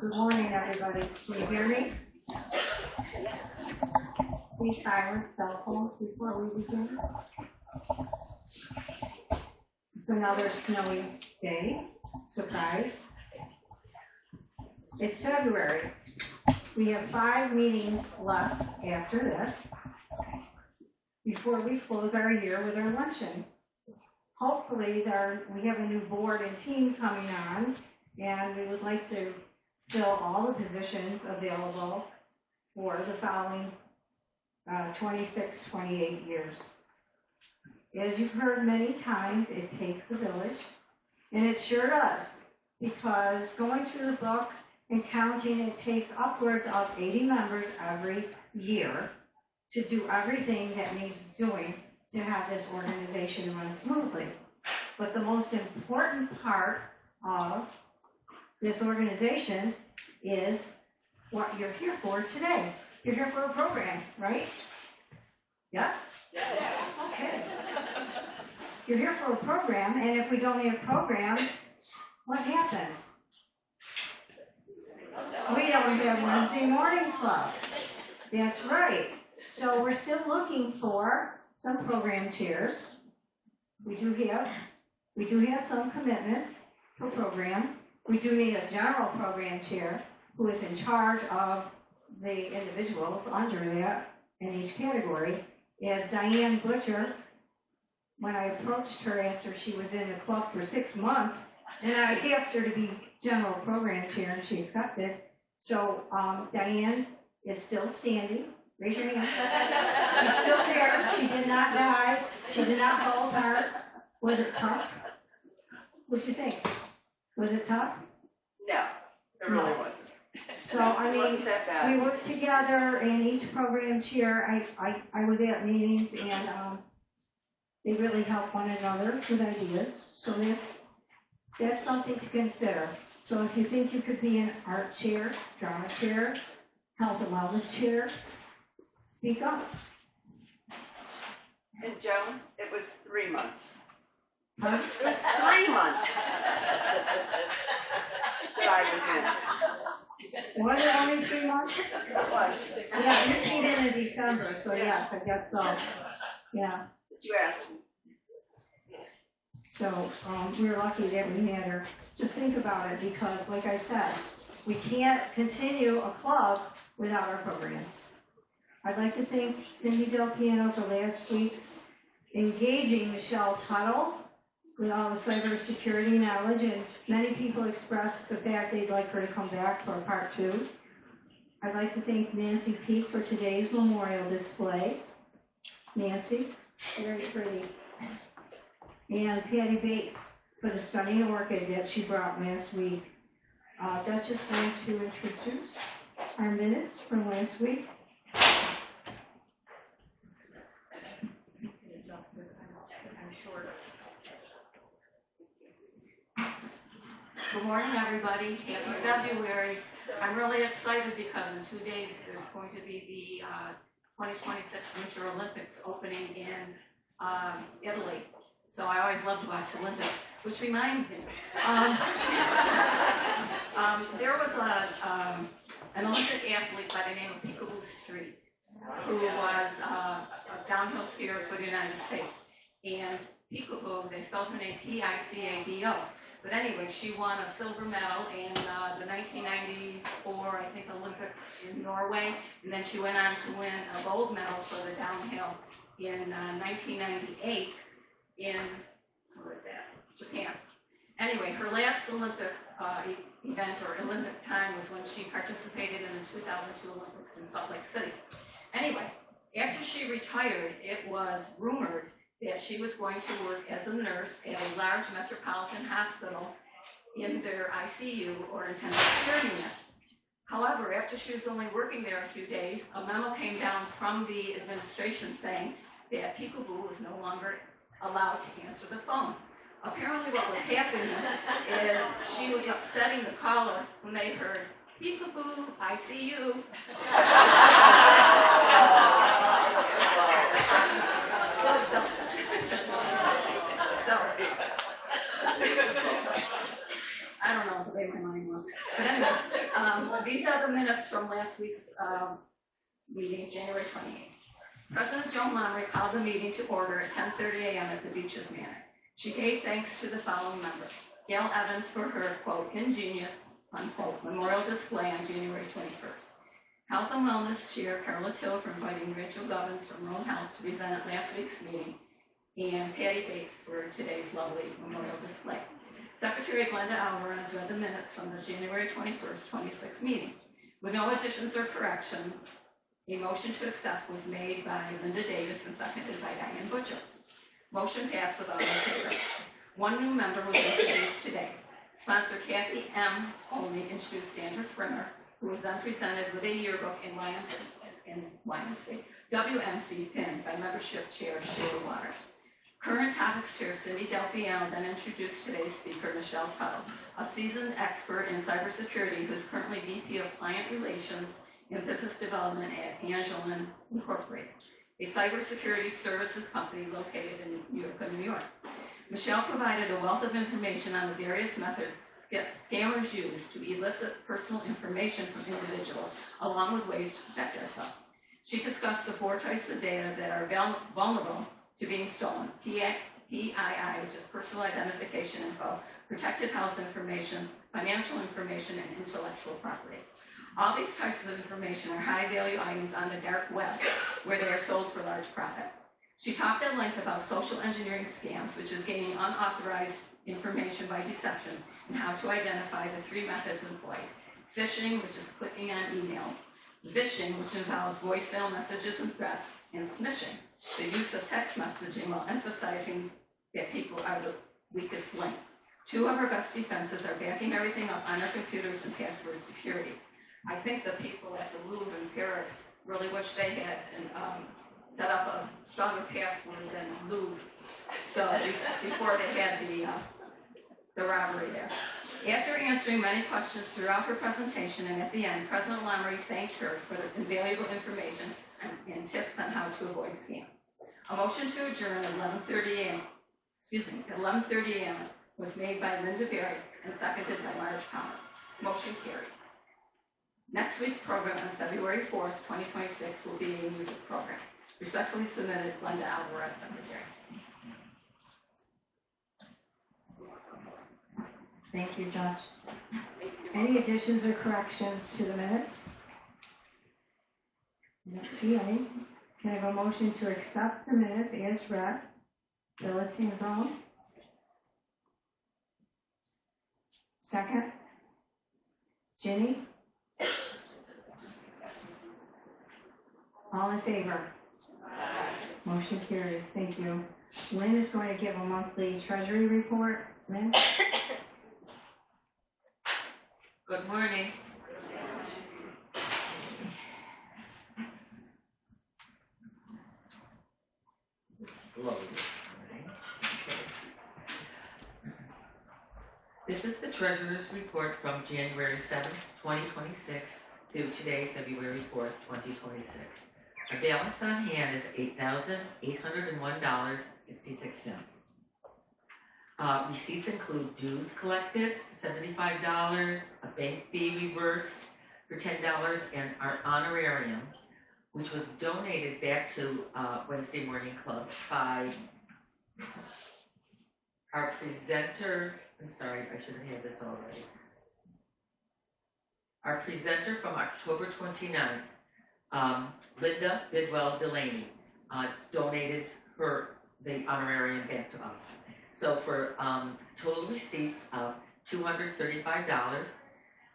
Good morning, everybody. Can you hear me? Please silence cell phones before we begin. It's another snowy day. Surprise. It's February. We have 5 meetings left after this before we close our year with our luncheon. Hopefully, we have a new board and team coming on, and we would like to fill all the positions available for the following 26, 28 years. As you've heard many times, it takes a village, and it sure does, because going through the book and counting, it takes upwards of 80 members every year to do everything that needs doing to have this organization run smoothly. But the most important part of this organization is what you're here for today. You're here for a program, right? Yes? Yes. Okay. You're here for a program, and if we don't have programs, what happens? We don't have Wednesday morning club. That's right. So we're still looking for some program chairs. We do have some commitments for program. We do need a general program chair who is in charge of the individuals under that in each category. As Diane Butcher, when I approached her after she was in the club for 6 months, and I asked her to be general program chair, and she accepted. So Diane is still standing. Raise your hand. She's still there. She did not die. She did not fall apart. Was it tough? What'd you think? Was it tough? No, it really wasn't. So, I mean, Wasn't that bad. we worked together, and each program chair, I was at meetings, and they really help one another with ideas. So that's something to consider. So if you think you could be an art chair, drama chair, health and wellness chair, speak up. And Joan, it was 3 months. Huh? It was 3 months that I was Was it only 3 months? in. It was. Yeah, you came in December, so yes, I guess so. Yeah. Did you ask me? So we're lucky that we had her. Just think about it, because like I said, we can't continue a club without our programs. I'd like to thank Cindy Del Piano for last week's engaging Michelle Tuttle with all the cybersecurity knowledge, and many people expressed the fact they'd like her to come back for part 2. I'd like to thank Nancy Peak for today's memorial display. Nancy, very pretty. And Patty Bates for the stunning orchid that she brought last week. Dutch is going to introduce our minutes from last week. Good morning, everybody. Happy February. I'm really excited because in 2 days there's going to be the 2026 Winter Olympics opening in Italy. So I always love to watch the Olympics, which reminds me. There was an Olympic athlete by the name of Peekaboo Street, who was a downhill skier for the United States. And Peekaboo, they spelled her name P-I-C-A-B-O. But anyway, she won a silver medal in the 1994, I think, Olympics in Norway. And then she went on to win a gold medal for the downhill in 1998 in, what was that, Japan. Anyway, her last Olympic event or Olympic time was when she participated in the 2002 Olympics in Salt Lake City. Anyway, after she retired, it was rumored that she was going to work as a nurse at a large metropolitan hospital in their ICU or intensive care unit. However, after she was only working there a few days, a memo came down from the administration saying that Peekaboo was no longer allowed to answer the phone. Apparently what was happening is she was upsetting the caller when they heard, "Peekaboo, I see you." So books. But anyway, these are the minutes from last week's meeting, January 28th. President Joan Lamory called the meeting to order at 10:30 a.m. at the Beaches Manor. She gave thanks to the following members. Gail Evans for her, quote, ingenious, unquote, memorial display on January 21st. Health and Wellness Chair Carla Till for inviting Rachel Govins from Rome Health to present at last week's meeting, and Patty Bates for today's lovely memorial display. Secretary Glenda Alvarez read the minutes from the January 21st, 26th meeting. With no additions or corrections, a motion to accept was made by Linda Davis and seconded by Diane Butcher. Motion passed with all in favor. One new member was introduced today. Sponsor Kathy M. Olney introduced Sandra Frimmer, who was then presented with a yearbook in WMC pinned by membership chair Sheila Waters. Current topics chair Cindy Del Piano then introduced today's speaker, Michelle Tuttle, a seasoned expert in cybersecurity who is currently VP of Client Relations and Business Development at Angelin Incorporated, a cybersecurity services company located in Utica, New York. Michelle provided a wealth of information on the various methods scammers use to elicit personal information from individuals, along with ways to protect ourselves. She discussed the 4 types of data that are vulnerable to being stolen: PII, which is personal identification info, protected health information, financial information, and intellectual property. All these types of information are high-value items on the dark web, where they are sold for large profits. She talked at length about social engineering scams, which is gaining unauthorized information by deception, and how to identify the 3 methods employed: phishing, which is clicking on emails; vishing, which involves voicemail messages and threats; and smishing, the use of text messaging while emphasizing that people are the weakest link. 2 of our best defenses are backing everything up on our computers and password security. I think the people at the Louvre in Paris really wish they had set up a stronger password than Louvre, so before they had the robbery there. After answering many questions throughout her presentation and at the end, President Lamory thanked her for the invaluable information and tips on how to avoid scams. A motion to adjourn at 11:30 a.m. was made by Linda Berry and seconded by Marge Palmer. Motion carried. Next week's program on February 4th, 2026 will be a music program. Respectfully submitted, Glenda Alvarez, Secretary. Thank you, Judge. Any additions or corrections to the minutes? I don't see any. Can I have a motion to accept the minutes as read? Phyllis Hanzon. Second. Ginny? All in favor? Motion carries. Thank you. Lynn is going to give a monthly treasury report. Lynn? Good morning. Slow this morning. This is the Treasurer's Report from January 7th, 2026 through today, February 4th, 2026. Our balance on hand is $8,801.66. Receipts include dues collected, $75, a bank fee reversed for $10, and our honorarium, which was donated back to Wednesday Morning Club by our presenter. I'm sorry, I should have had this already. Our presenter from October 29th, Linda Bidwell Delaney, donated the honorarium back to us. So for total receipts of $235,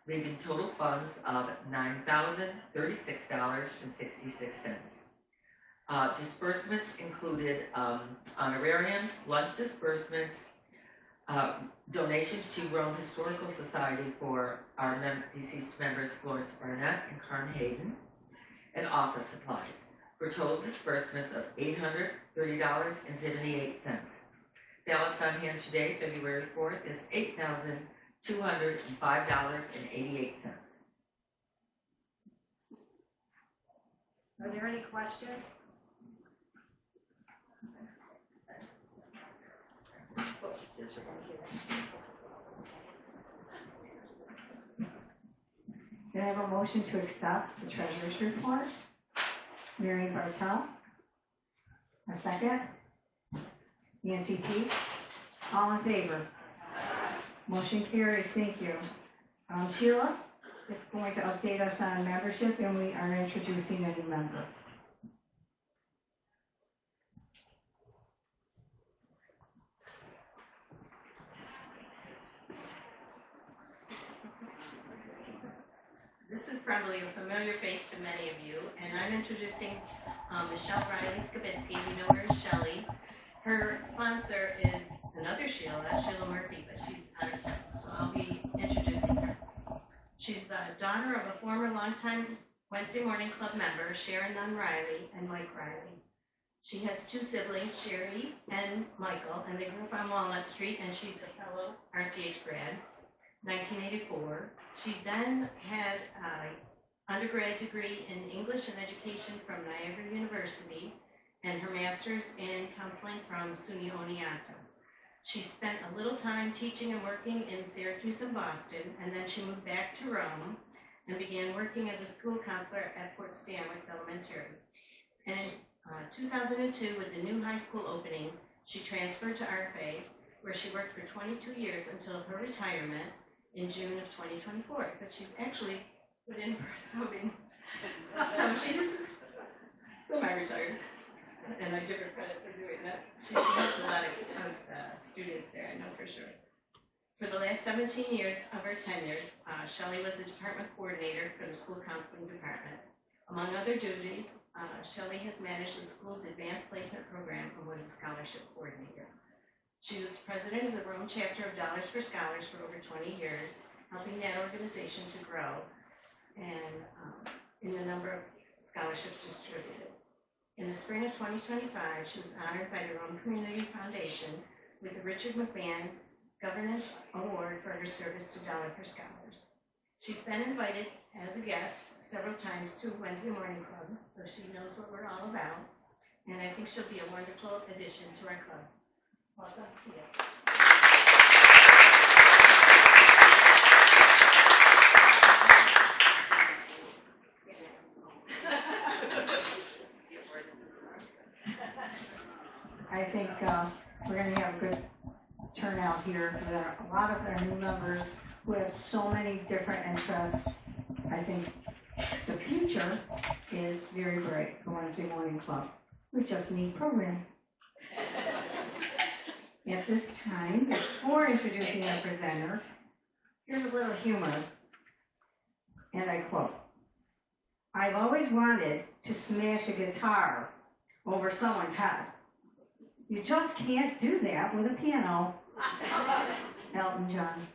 leaving total funds of $9,036.66. Disbursements included honorariums, lunch disbursements, donations to Rome Historical Society for our deceased members Florence Barnett and Carm Hayden, and office supplies, for total disbursements of $830.78. Balance on hand today, February 4th, is $8,205.88. Are there any questions? Can I have a motion to accept the treasurer's report? Marion Bartel. A second? Nancy Peak. All in favor? Motion carries, thank you. Sheila is going to update us on membership, and we are introducing a new member. This is probably a familiar face to many of you, and I'm introducing Michelle Riley Skibitsky. We know her as Shelley. Her sponsor is another Sheila, Sheila Murphy, but she's out of town, so I'll be introducing her. She's the daughter of a former longtime Wednesday Morning Club member, Sharon Nunn Riley and Mike Riley. She has two siblings, Sherry and Michael, and they grew up on Walnut Street, and she's a fellow RCH grad. 1984. She then had an undergrad degree in English and Education from Niagara University and her master's in counseling from SUNY Oneonta. She spent a little time teaching and working in Syracuse and Boston, and then she moved back to Rome and began working as a school counselor at Fort Stanwix Elementary. And in 2002, with the new high school opening, she transferred to RFA, where she worked for 22 years until her retirement in June of 2024, but she's actually put in for a subbing. So she's semi-retired, and I give her credit for doing that. She helps a lot of students there, I know for sure. For the last 17 years of her tenure, Shelley was the department coordinator for the school counseling department. Among other duties, Shelley has managed the school's advanced placement program and was a scholarship coordinator. She was president of the Rome chapter of Dollars for Scholars for over 20 years, helping that organization to grow and in the number of scholarships distributed. In the spring of 2025, she was honored by the Rome Community Foundation with the Richard McMahon Governance Award for her service to Dollar for Scholars. She's been invited as a guest several times to Wednesday Morning Club, so she knows what we're all about, and I think she'll be a wonderful addition to our club. Welcome to you. I think we're going to have a good turnout here. There are a lot of our new members who have so many different interests. I think the future is very bright for Wednesday Morning Club. We just need programs. At this time, before introducing our presenter, here's a little humor, and I quote, "I've always wanted to smash a guitar over someone's head. You just can't do that with a piano." Elton John.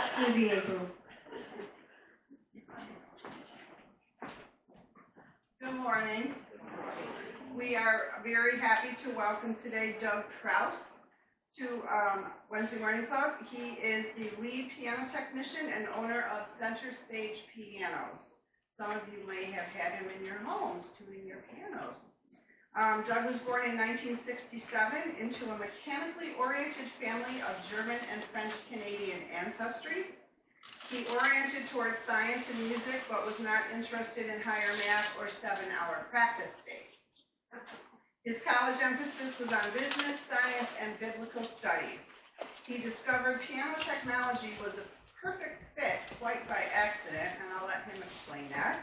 Susie April. Good morning. We are very happy to welcome today Doug Kraus to Wednesday Morning Club. He is the lead piano technician and owner of Center Stage Pianos. Some of you may have had him in your homes tuning your pianos. Doug was born in 1967 into a mechanically oriented family of German and French Canadian ancestry. He oriented towards science and music, but was not interested in higher math or 7-hour practice days. His college emphasis was on business, science, and biblical studies. He discovered piano technology was a perfect fit quite by accident, and I'll let him explain that.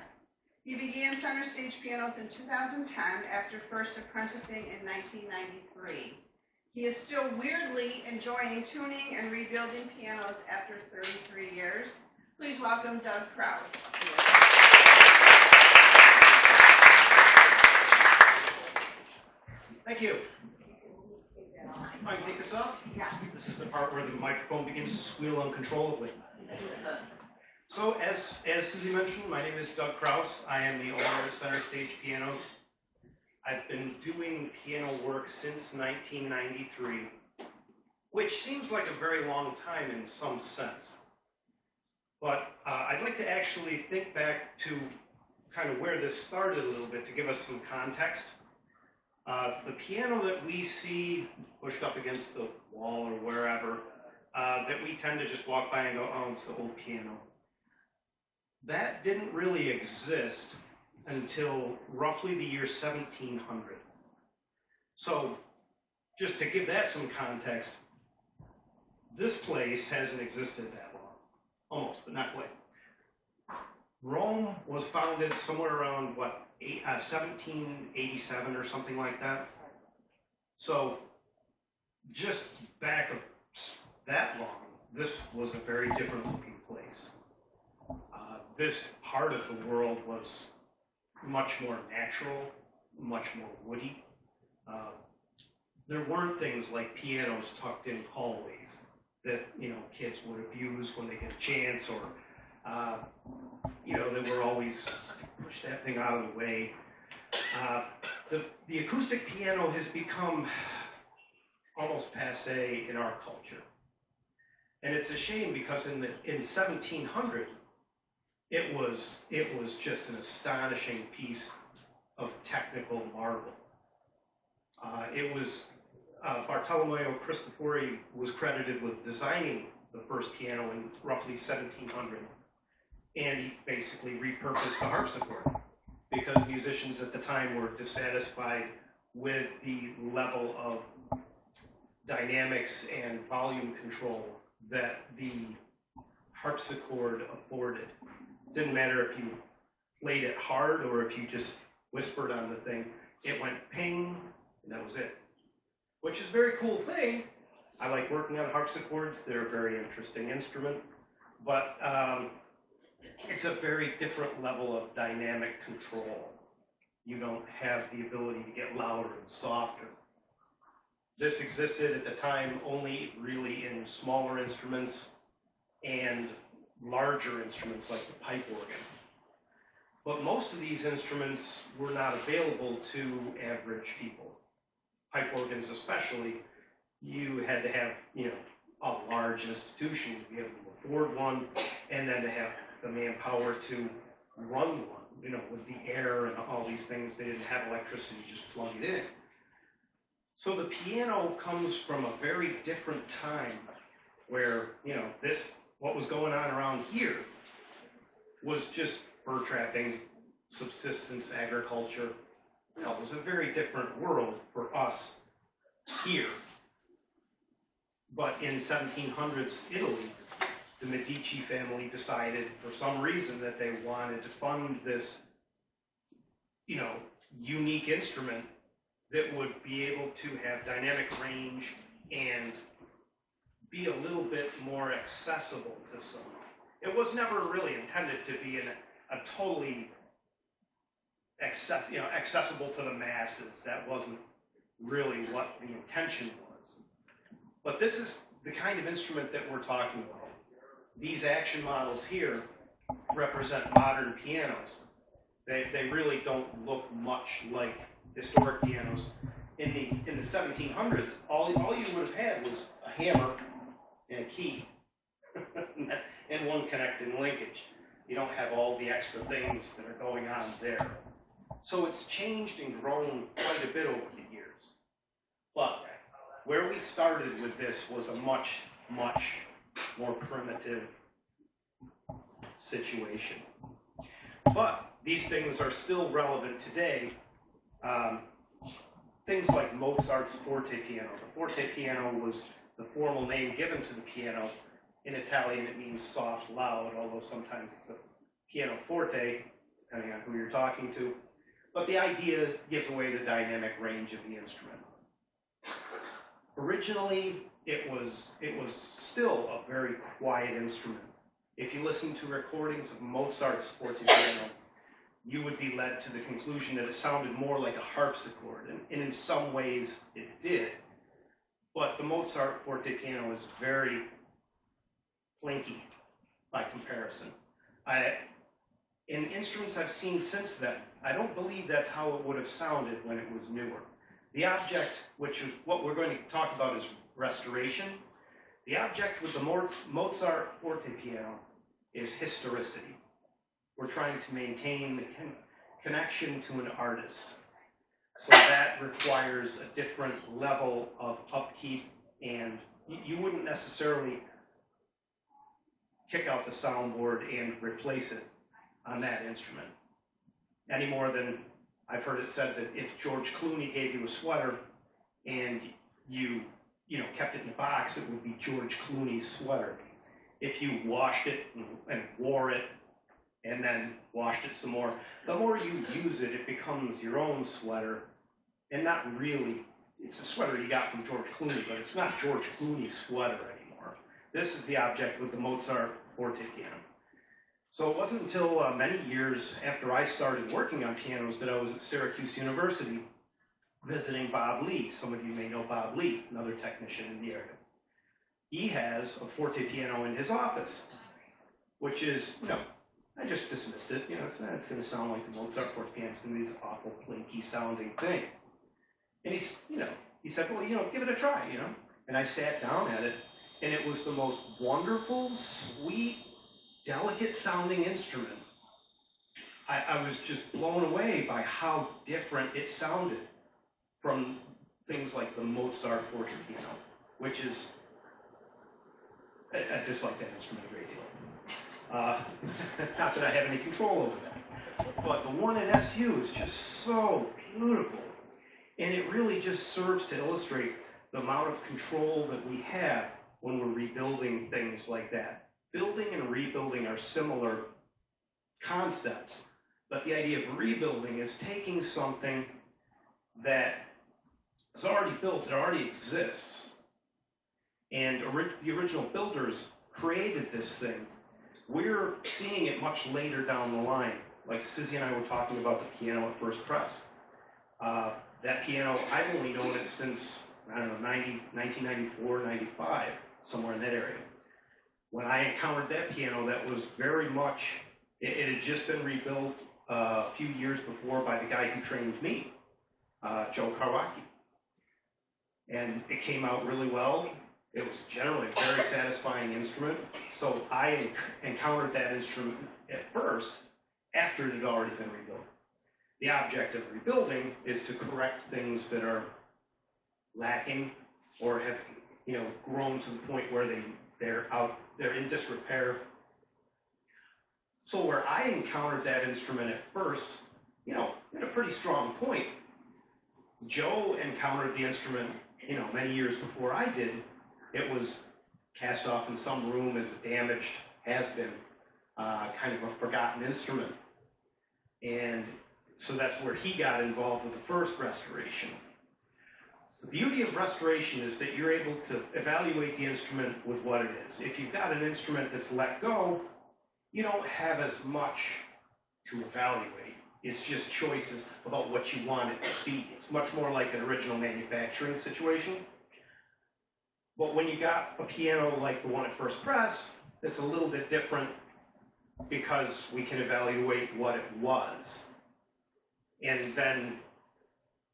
He began Center Stage Pianos in 2010 after first apprenticing in 1993. He is still weirdly enjoying tuning and rebuilding pianos after 33 years. Please welcome Doug Kraus. Thank you. I can take this off? Yeah. This is the part where the microphone begins to squeal uncontrollably. So, as Susie mentioned, my name is Doug Kraus. I am the owner of Center Stage Pianos. I've been doing piano work since 1993, which seems like a very long time in some sense. But I'd like to actually think back to kind of where this started a little bit to give us some context. The piano that we see pushed up against the wall or wherever, that we tend to just walk by and go, oh, it's the old piano. that didn't really exist until roughly the year 1700. So, just to give that some context, this place hasn't existed that long. Almost, but not quite. Rome was founded somewhere around, 1787 or something like that. So, just back that long, this was a very different looking place. This part of the world was much more natural, much more woody. There weren't things like pianos tucked in hallways that, kids would abuse when they get a chance, or, they were always push that thing out of the way. The acoustic piano has become almost passé in our culture. And it's a shame because in 1700, it was just an astonishing piece of technical marvel. It was Bartolomeo Cristofori was credited with designing the first piano in roughly 1700, and he basically repurposed the harpsichord because musicians at the time were dissatisfied with the level of dynamics and volume control that the harpsichord afforded. Didn't matter if you played it hard or if you just whispered on the thing. It went ping, and that was it. Which is a very cool thing. I like working on harpsichords. They're a very interesting instrument. But it's a very different level of dynamic control. You don't have the ability to get louder and softer. This existed at the time only really in smaller instruments and larger instruments like the pipe organ. But most of these instruments were not available to average people. Pipe organs especially, you had to have, a large institution to be able to afford one, and then to have the manpower to run one, with the air and all these things. They didn't have electricity, just plug it in. So the piano comes from a very different time where, what was going on around here was just fur trapping, subsistence, agriculture. It was a very different world for us here. But in 1700s Italy, the Medici family decided for some reason that they wanted to fund this, unique instrument that would be able to have dynamic range and be a little bit more accessible to someone. It was never really intended to be a totally accessible to the masses. That wasn't really what the intention was. But this is the kind of instrument that we're talking about. These action models here represent modern pianos. They really don't look much like historic pianos. In the 1700s, all you would have had was a hammer and a key and one connecting linkage. You don't have all the extra things that are going on there. So it's changed and grown quite a bit over the years. But where we started with this was a much, much more primitive situation. But these things are still relevant today. Things like Mozart's forte piano. The forte piano was the formal name given to the piano. In Italian, it means soft, loud, although sometimes it's a pianoforte, depending on who you're talking to. But the idea gives away the dynamic range of the instrument. Originally, it was still a very quiet instrument. If you listen to recordings of Mozart's forte piano, you would be led to the conclusion that it sounded more like a harpsichord, and in some ways it did. But the Mozart forte piano is very plinky by comparison. In instruments I've seen since then, I don't believe that's how it would have sounded when it was newer. The object, which is what we're going to talk about, is restoration. The object with the Mozart forte piano is historicity. We're trying to maintain the connection to an artist. So that requires a different level of upkeep, and you wouldn't necessarily kick out the soundboard and replace it on that instrument. Any more than I've heard it said that if George Clooney gave you a sweater and you kept it in a box, it would be George Clooney's sweater. If you washed it and wore it and then washed it some more, the more you use it, it becomes your own sweater. And not really, it's a sweater you got from George Clooney, but it's not George Clooney's sweater anymore. This is the object with the Mozart forte piano. So it wasn't until many years after I started working on pianos that I was at Syracuse University visiting Bob Lee. Some of you may know Bob Lee, another technician in the area. He has a forte piano in his office, which is, I just dismissed it. It's going to sound like the Mozart forte piano. It's going to be this awful, plinky sounding thing. And he said, well, give it a try, And I sat down at it, and it was the most wonderful, sweet, delicate sounding instrument. I was just blown away by how different it sounded from things like the Mozart forte piano, which is, I dislike that instrument a great deal. Not that I have any control over that. But the one in SU is just so beautiful. And it really just serves to illustrate the amount of control that we have when we're rebuilding things like that. Building and rebuilding are similar concepts, but the idea of rebuilding is taking something that is already built, that already exists, and the original builders created this thing. We're seeing it much later down the line. Like Susie and I were talking about the piano at First Press. That piano, I've only known it since, 1994, 95, somewhere in that area. When I encountered that piano, that was very much, it had just been rebuilt a few years before by the guy who trained me, Joe Karwacki. And it came out really well. It was generally a very satisfying instrument. So I encountered that instrument at first after it had already been rebuilt. The object of rebuilding is to correct things that are lacking or have, grown to the point where they're in disrepair. So where I encountered that instrument at first, at a pretty strong point. Joe encountered the instrument, many years before I did. It was cast off in some room as a damaged, has-been, kind of a forgotten instrument. And so that's where he got involved with the first restoration. The beauty of restoration is that you're able to evaluate the instrument with what it is. If you've got an instrument that's let go, you don't have as much to evaluate. It's just choices about what you want it to be. It's much more like an original manufacturing situation. But when you got a piano like the one at First Press, it's a little bit different because we can evaluate what it was and then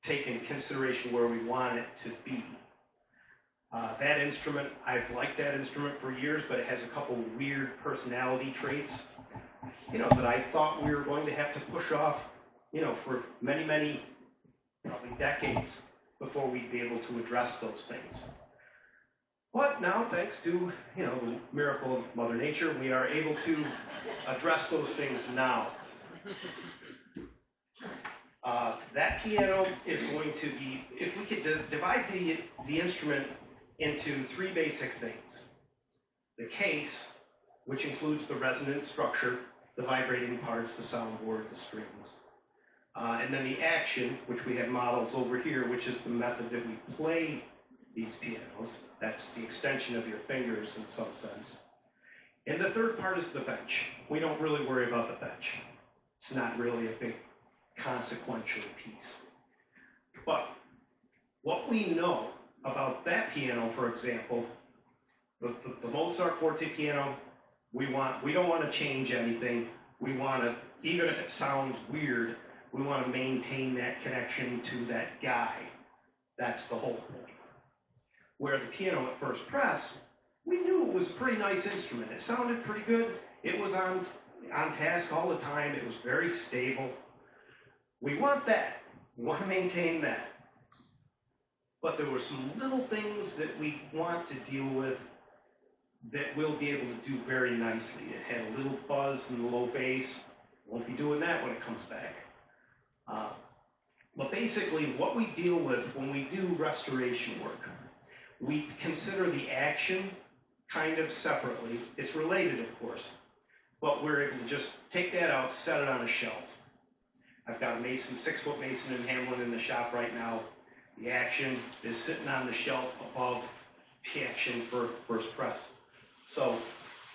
take into consideration where we want it to be. That instrument, I've liked that instrument for years, but it has a couple weird personality traits, that I thought we were going to have to push off, for many, many, probably decades before we'd be able to address those things. But now, thanks to, the miracle of Mother Nature, we are able to address those things now. That piano is going to be, if we could divide the instrument into three basic things. The case, which includes the resonant structure, the vibrating parts, the soundboard, the strings. And then the action, which we have models over here, which is the method that we play these pianos. That's the extension of your fingers in some sense. And the third part is the bench. We don't really worry about the bench. It's not really a big consequential piece. But what we know about that piano, for example, the Mozart forte piano, we don't want to change anything. We want to, even if it sounds weird, we want to maintain that connection to that guy. That's the whole point. Where the piano at First Press, we knew it was a pretty nice instrument. It sounded pretty good. It was on task all the time. It was very stable. We want that. We want to maintain that. But there were some little things that we want to deal with that we'll be able to do very nicely. It had a little buzz in the low bass, Won't be doing that when it comes back. But basically, what we deal with when we do restoration work, we consider the action kind of separately. It's related, of course, but we're able to just take that out, set it on a shelf. I've got a mason, 6-foot mason in Hamlin in the shop right now. The action is sitting on the shelf above the action for first press. So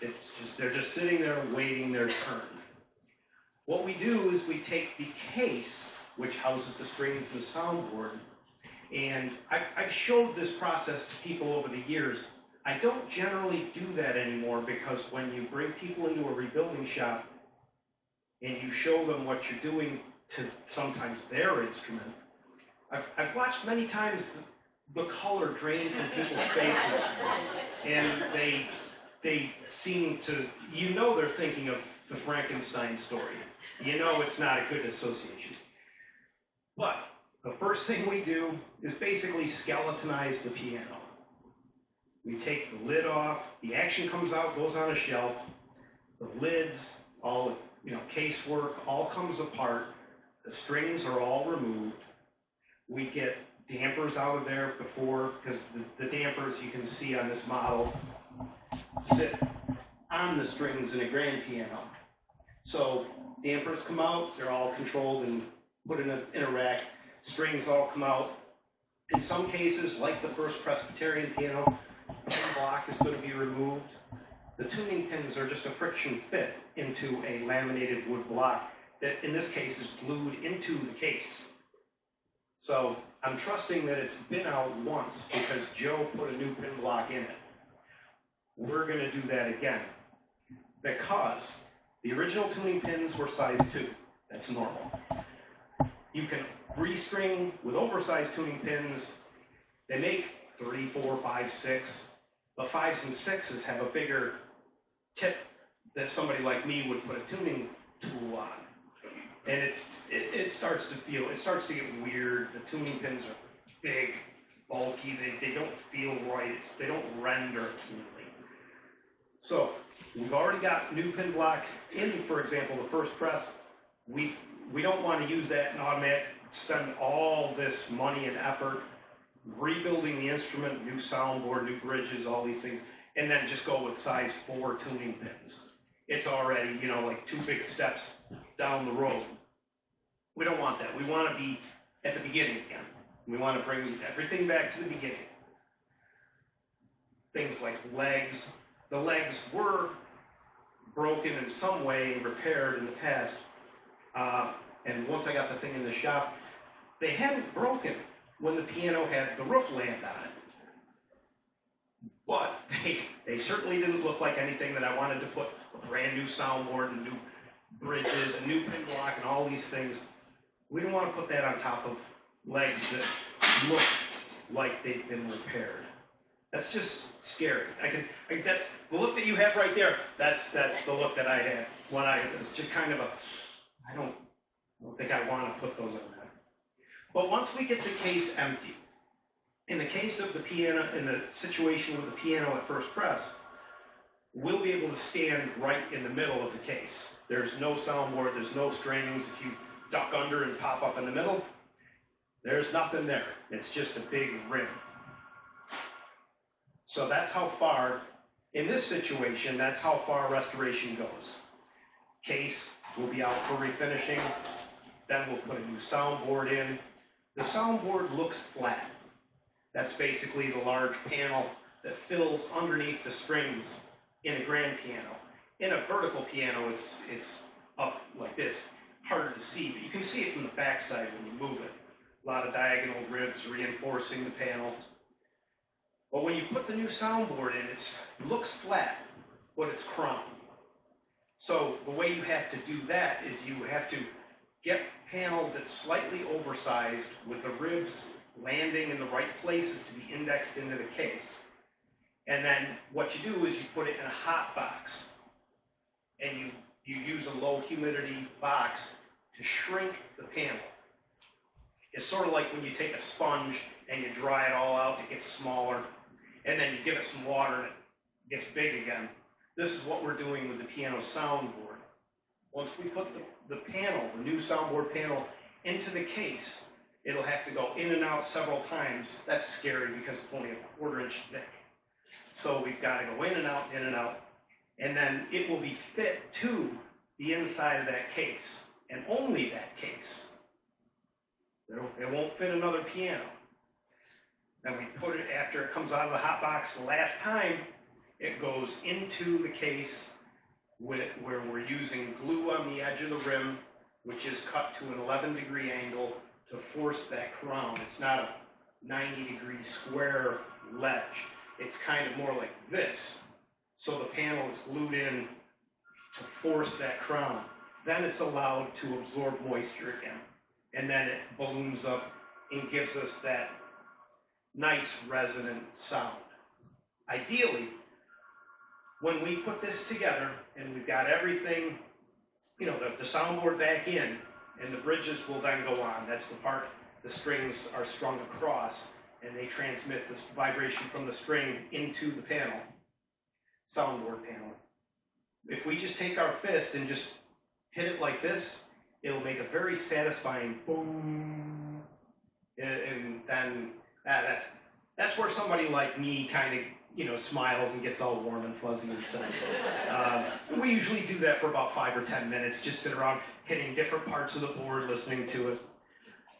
it's just, they're just sitting there waiting their turn. What we do is we take the case, which houses the springs and the soundboard, and I've showed this process to people over the years. I don't generally do that anymore because when you bring people into a rebuilding shop and you show them what you're doing to sometimes their instrument, I've watched many times the color drain from people's faces, and they seem to, you know, they're thinking of the Frankenstein story. You know it's not a good association. But the first thing we do is basically skeletonize the piano. We take the lid off, the action comes out, goes on a shelf, the lids, all, casework, all comes apart, the strings are all removed. We get dampers out of there before, because the dampers you can see on this model sit on the strings in a grand piano. So dampers come out, they're all controlled and put in a rack. Strings all come out. In some cases, like the First Presbyterian piano, the pin block is going to be removed. The tuning pins are just a friction fit into a laminated wood block that in this case is glued into the case. So I'm trusting that it's been out once because Joe put a new pin block in it. We're going to do that again because the original tuning pins were size 2. That's normal. You can restring with oversized tuning pins. They make 3, 4, 5, 6, but 5s and 6s have a bigger tip that somebody like me would put a tuning tool on. And it starts to get weird. The tuning pins are big, bulky, they don't feel right, they don't render cleanly. So we've already got new pin block in, for example, the first press. We don't want to use that and automatic, spend all this money and effort rebuilding the instrument, new soundboard, new bridges, all these things, and then just go with size 4 tuning pins. It's already, like 2 big steps down the road. We don't want that. We want to be at the beginning again. We want to bring everything back to the beginning. Things like legs. The legs were broken in some way, repaired in the past. And once I got the thing in the shop, they hadn't broken when the piano had the roof land on it. But they certainly didn't look like anything that I wanted to put a brand new soundboard and new bridges and new pin block and all these things. We don't want to put that on top of legs that look like they've been repaired. That's just scary. That's the look that you have right there. That's the look that I had when it's just kind of I don't think I want to put those on that. But once we get the case empty, in the case of the piano, in the situation with the piano at first press, we'll be able to stand right in the middle of the case. There's no soundboard, there's no strings. If you duck under and pop up in the middle, there's nothing there. It's just a big rim. So that's how far, in this situation, that's how far restoration goes. Case will be out for refinishing, then we'll put a new soundboard in. The soundboard looks flat. That's basically the large panel that fills underneath the strings in a grand piano. In a vertical piano, it's up like this. Harder to see, but you can see it from the backside when you move it. A lot of diagonal ribs reinforcing the panel. But when you put the new soundboard in, it looks flat, but it's crowned. So the way you have to do that is you have to get a panel that's slightly oversized with the ribs landing in the right places to be indexed into the case. And then what you do is you put it in a hot box. And you use a low humidity box to shrink the panel. It's sort of like when you take a sponge and you dry it all out, it gets smaller, and then you give it some water and it gets big again. This is what we're doing with the piano soundboard. Once we put the panel, the new soundboard panel, into the case, it'll have to go in and out several times. That's scary because it's only a 1/4 inch thick. So we've got to go in and out, and then it will be fit to the inside of that case, and only that case. It won't fit another piano. Then we put it, after it comes out of the hot box the last time, it goes into the case where we're using glue on the edge of the rim, which is cut to an 11-degree angle to force that crown. It's not a 90-degree square ledge. It's kind of more like this. So the panel is glued in to force that crown. Then it's allowed to absorb moisture again. And then it balloons up and gives us that nice resonant sound. Ideally, when we put this together and we've got everything, the soundboard back in, and the bridges will then go on. That's the part the strings are strung across, and they transmit this vibration from the string into the panel, soundboard panel. If we just take our fist and just hit it like this, it'll make a very satisfying boom. And then that's where somebody like me kind of, smiles and gets all warm and fuzzy inside. We usually do that for about 5 or 10 minutes, just sit around hitting different parts of the board, listening to it.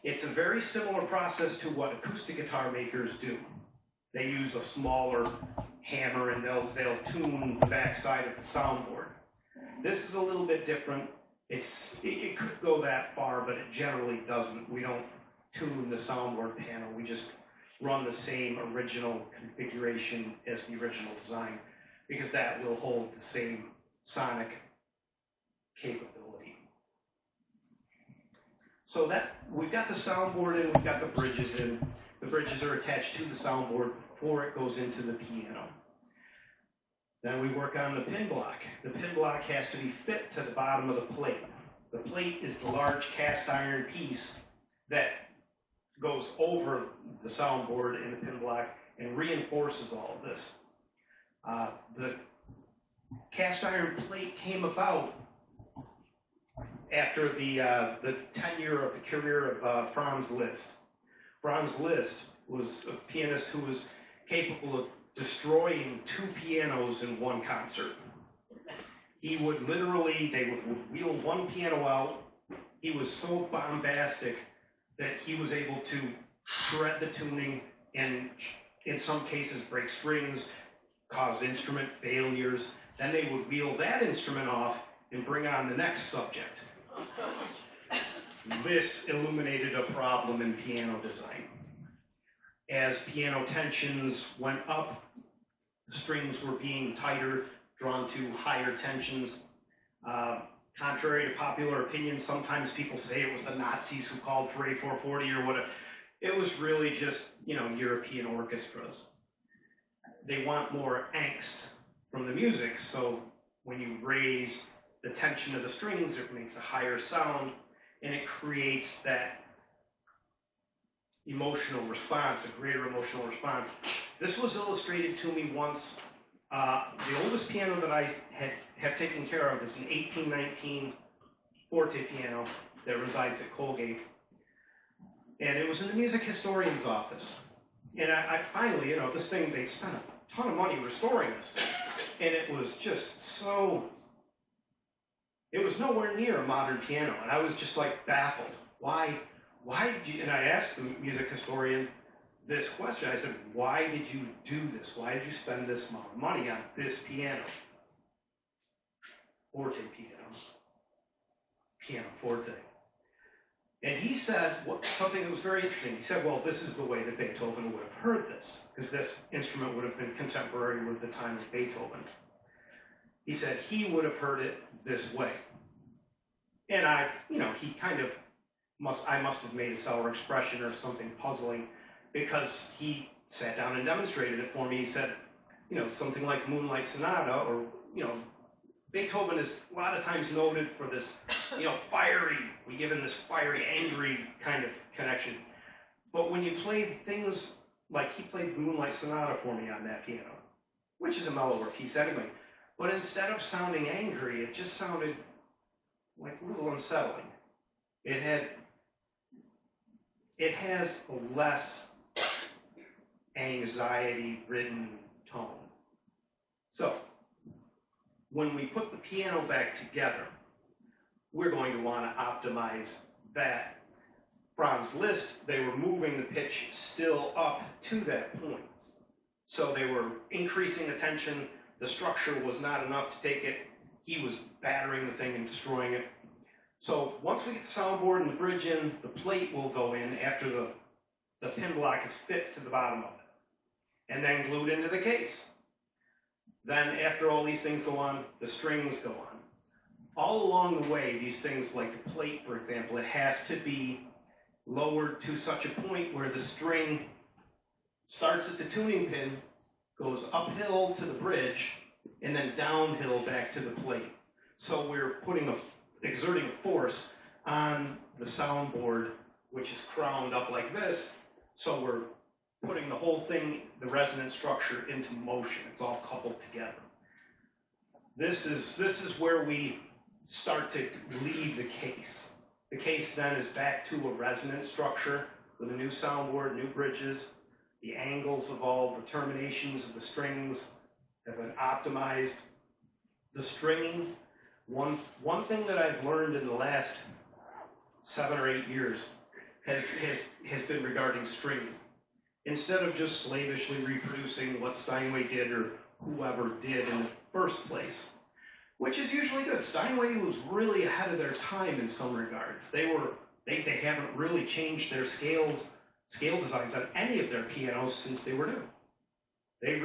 It's a very similar process to what acoustic guitar makers do. They use a smaller hammer and they'll tune the backside of the soundboard. This is a little bit different. It could go that far, but it generally doesn't. We don't tune the soundboard panel. We just run the same original configuration as the original design, because that will hold the same sonic capability. So that we've got the soundboard in, we've got the bridges in. The bridges are attached to the soundboard before it goes into the piano. Then we work on the pin block. The pin block has to be fit to the bottom of the plate. The plate is the large cast iron piece that goes over the soundboard and the pin block and reinforces all of this. The cast iron plate came about after the tenure of the career of Franz Liszt. Franz Liszt was a pianist who was capable of destroying 2 pianos in one concert. He would they would wheel one piano out. He was so bombastic that he was able to shred the tuning and, in some cases, break strings, cause instrument failures. Then they would wheel that instrument off and bring on the next subject. This illuminated a problem in piano design. As piano tensions went up, the strings were being tighter, drawn to higher tensions. Contrary to popular opinion, sometimes people say it was the Nazis who called for A440 or whatever. It was really just, European orchestras. They want more angst from the music, so when you raise the tension of the strings, it makes a higher sound, and it creates that emotional response, a greater emotional response. This was illustrated to me once. The oldest piano that I have taken care of is an 1819 Forte piano that resides at Colgate. And it was in the music historian's office. And I finally, this thing, they spent a ton of money restoring this thing. And it was just so, it was nowhere near a modern piano. And I was just like baffled. Why did you, and I asked the music historian this question. I said, why did you do this? Why did you spend this amount of money on this piano? Forte piano forte. And he said something that was very interesting. He said, well, this is the way that Beethoven would have heard this, because this instrument would have been contemporary with the time of Beethoven. He said he would have heard it this way. And he kind of I must have made a sour expression or something puzzling, because he sat down and demonstrated it for me. He said, something like the Moonlight Sonata, or, Beethoven is a lot of times noted for this, fiery, we give him this fiery, angry kind of connection. But when you play things like he played the Moonlight Sonata for me on that piano, which is a mellower piece anyway, but instead of sounding angry, it just sounded like a little unsettling. It has a less anxiety-ridden tone. So, when we put the piano back together, we're going to want to optimize that. Brahms' Liszt, they were moving the pitch still up to that point. So they were increasing the tension, the structure was not enough to take it, he was battering the thing and destroying it. So once we get the soundboard and the bridge in, the plate will go in after the pin block is fit to the bottom of it, and then glued into the case. Then after all these things go on, the strings go on. All along the way, these things like the plate, for example, it has to be lowered to such a point where the string starts at the tuning pin, goes uphill to the bridge, and then downhill back to the plate. So we're exerting a force on the soundboard, which is crowned up like this. So we're putting the whole thing, the resonance structure, into motion. It's all coupled together. This is where we start to leave the case. The case then is back to a resonant structure with a new soundboard, new bridges. The angles of all the terminations of the strings have been optimized. The stringing, one thing that I've learned in the last 7 or 8 years has been regarding stringing. Instead of just slavishly reproducing what Steinway did or whoever did in the first place, which is usually good. Steinway was really ahead of their time in some regards. They haven't really changed their scale designs on any of their pianos since they were new. They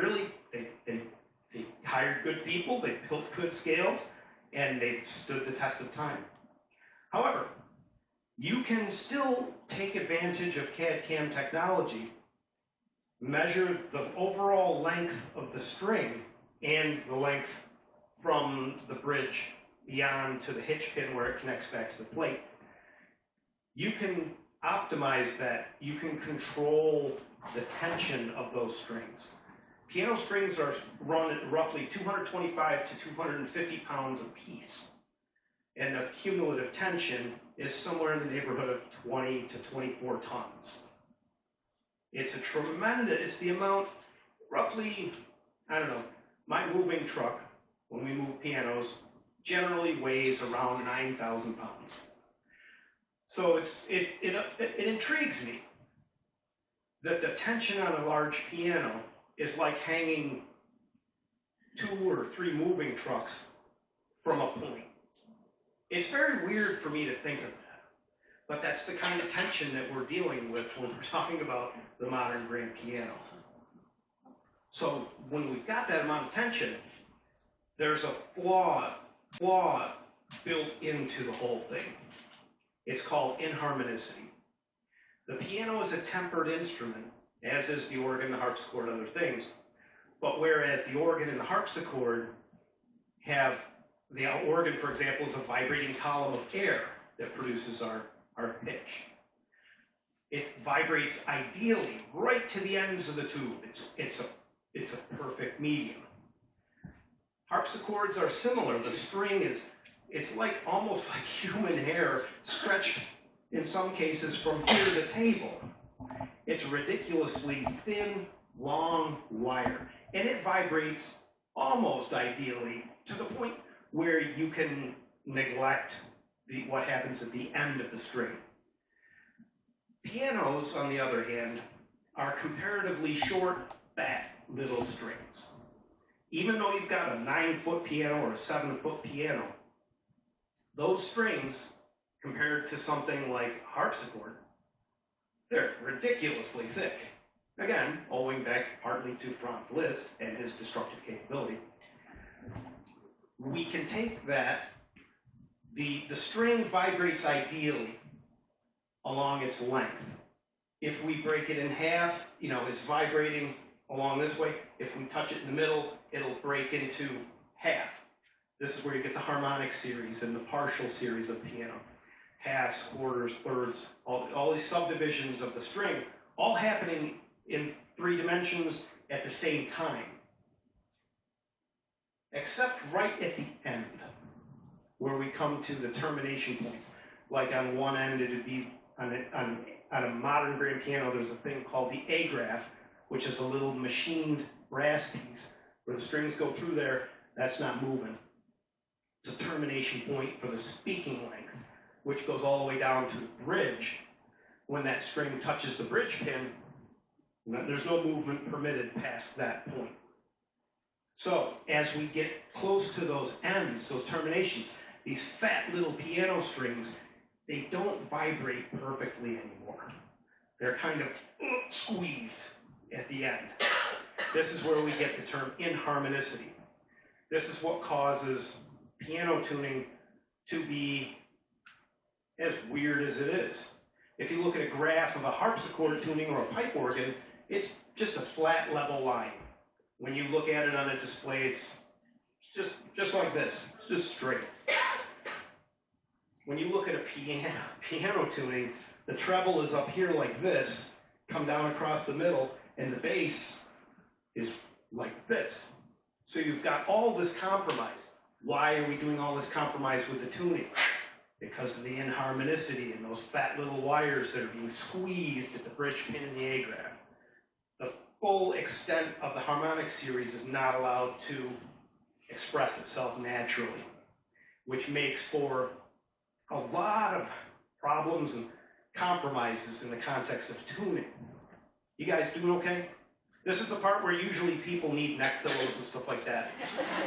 hired good people, they built good scales, and they've stood the test of time. However, you can still take advantage of CAD/CAM technology, measure the overall length of the string and the length from the bridge beyond to the hitch pin where it connects back to the plate. You can optimize that. You can control the tension of those strings. Piano strings are run at roughly 225 to 250 pounds a piece. And the cumulative tension is somewhere in the neighborhood of 20 to 24 tons. It's it's the amount, roughly, I don't know, my moving truck, when we move pianos, generally weighs around 9,000 pounds. So it intrigues me that the tension on a large piano is like hanging 2 or 3 moving trucks from a point. It's very weird for me to think of that, but that's the kind of tension that we're dealing with when we're talking about the modern grand piano. So when we've got that amount of tension, there's a flaw built into the whole thing. It's called inharmonicity. The piano is a tempered instrument, as is the organ, the harpsichord, other things. But whereas the organ and the harpsichord have, the organ, for example, is a vibrating column of air that produces our pitch. It vibrates ideally right to the ends of the tube. It's a perfect medium. Harpsichords are similar. The string it's like almost like human hair stretched in some cases from here to the table. It's a ridiculously thin, long wire, and it vibrates almost ideally to the point where you can neglect what happens at the end of the string. Pianos, on the other hand, are comparatively short, fat little strings. Even though you've got a 9-foot piano or a 7-foot piano, those strings, compared to something like harpsichord, they're ridiculously thick. Again, owing back partly to Franz Liszt and his destructive capability. We can take that, the string vibrates ideally along its length. If we break it in half, it's vibrating along this way. If we touch it in the middle, it'll break into half. This is where you get the harmonic series and the partial series of piano. Halves, quarters, thirds, all these subdivisions of the string, all happening in 3 dimensions at the same time. Except right at the end, where we come to the termination points. Like on one end, it would be on a modern grand piano, there's a thing called the A-graph, which is a little machined brass piece where the strings go through there. That's not moving. It's a termination point for the speaking length, which goes all the way down to the bridge. When that string touches the bridge pin, there's no movement permitted past that point. So as we get close to those ends, those terminations, these fat little piano strings, they don't vibrate perfectly anymore. They're kind of squeezed at the end. This is where we get the term inharmonicity. This is what causes piano tuning to be as weird as it is. If you look at a graph of a harpsichord tuning or a pipe organ, it's just a flat level line. When you look at it on a display, it's just like this. It's just straight. When you look at a piano tuning, the treble is up here like this, come down across the middle, and the bass is like this. So you've got all this compromise. Why are we doing all this compromise with the tuning? Because of the inharmonicity and those fat little wires that are being squeezed at the bridge pin and the A-graph. The full extent of the harmonic series is not allowed to express itself naturally, which makes for a lot of problems and compromises in the context of tuning. You guys doing okay? This is the part where usually people need neck pillows and stuff like that.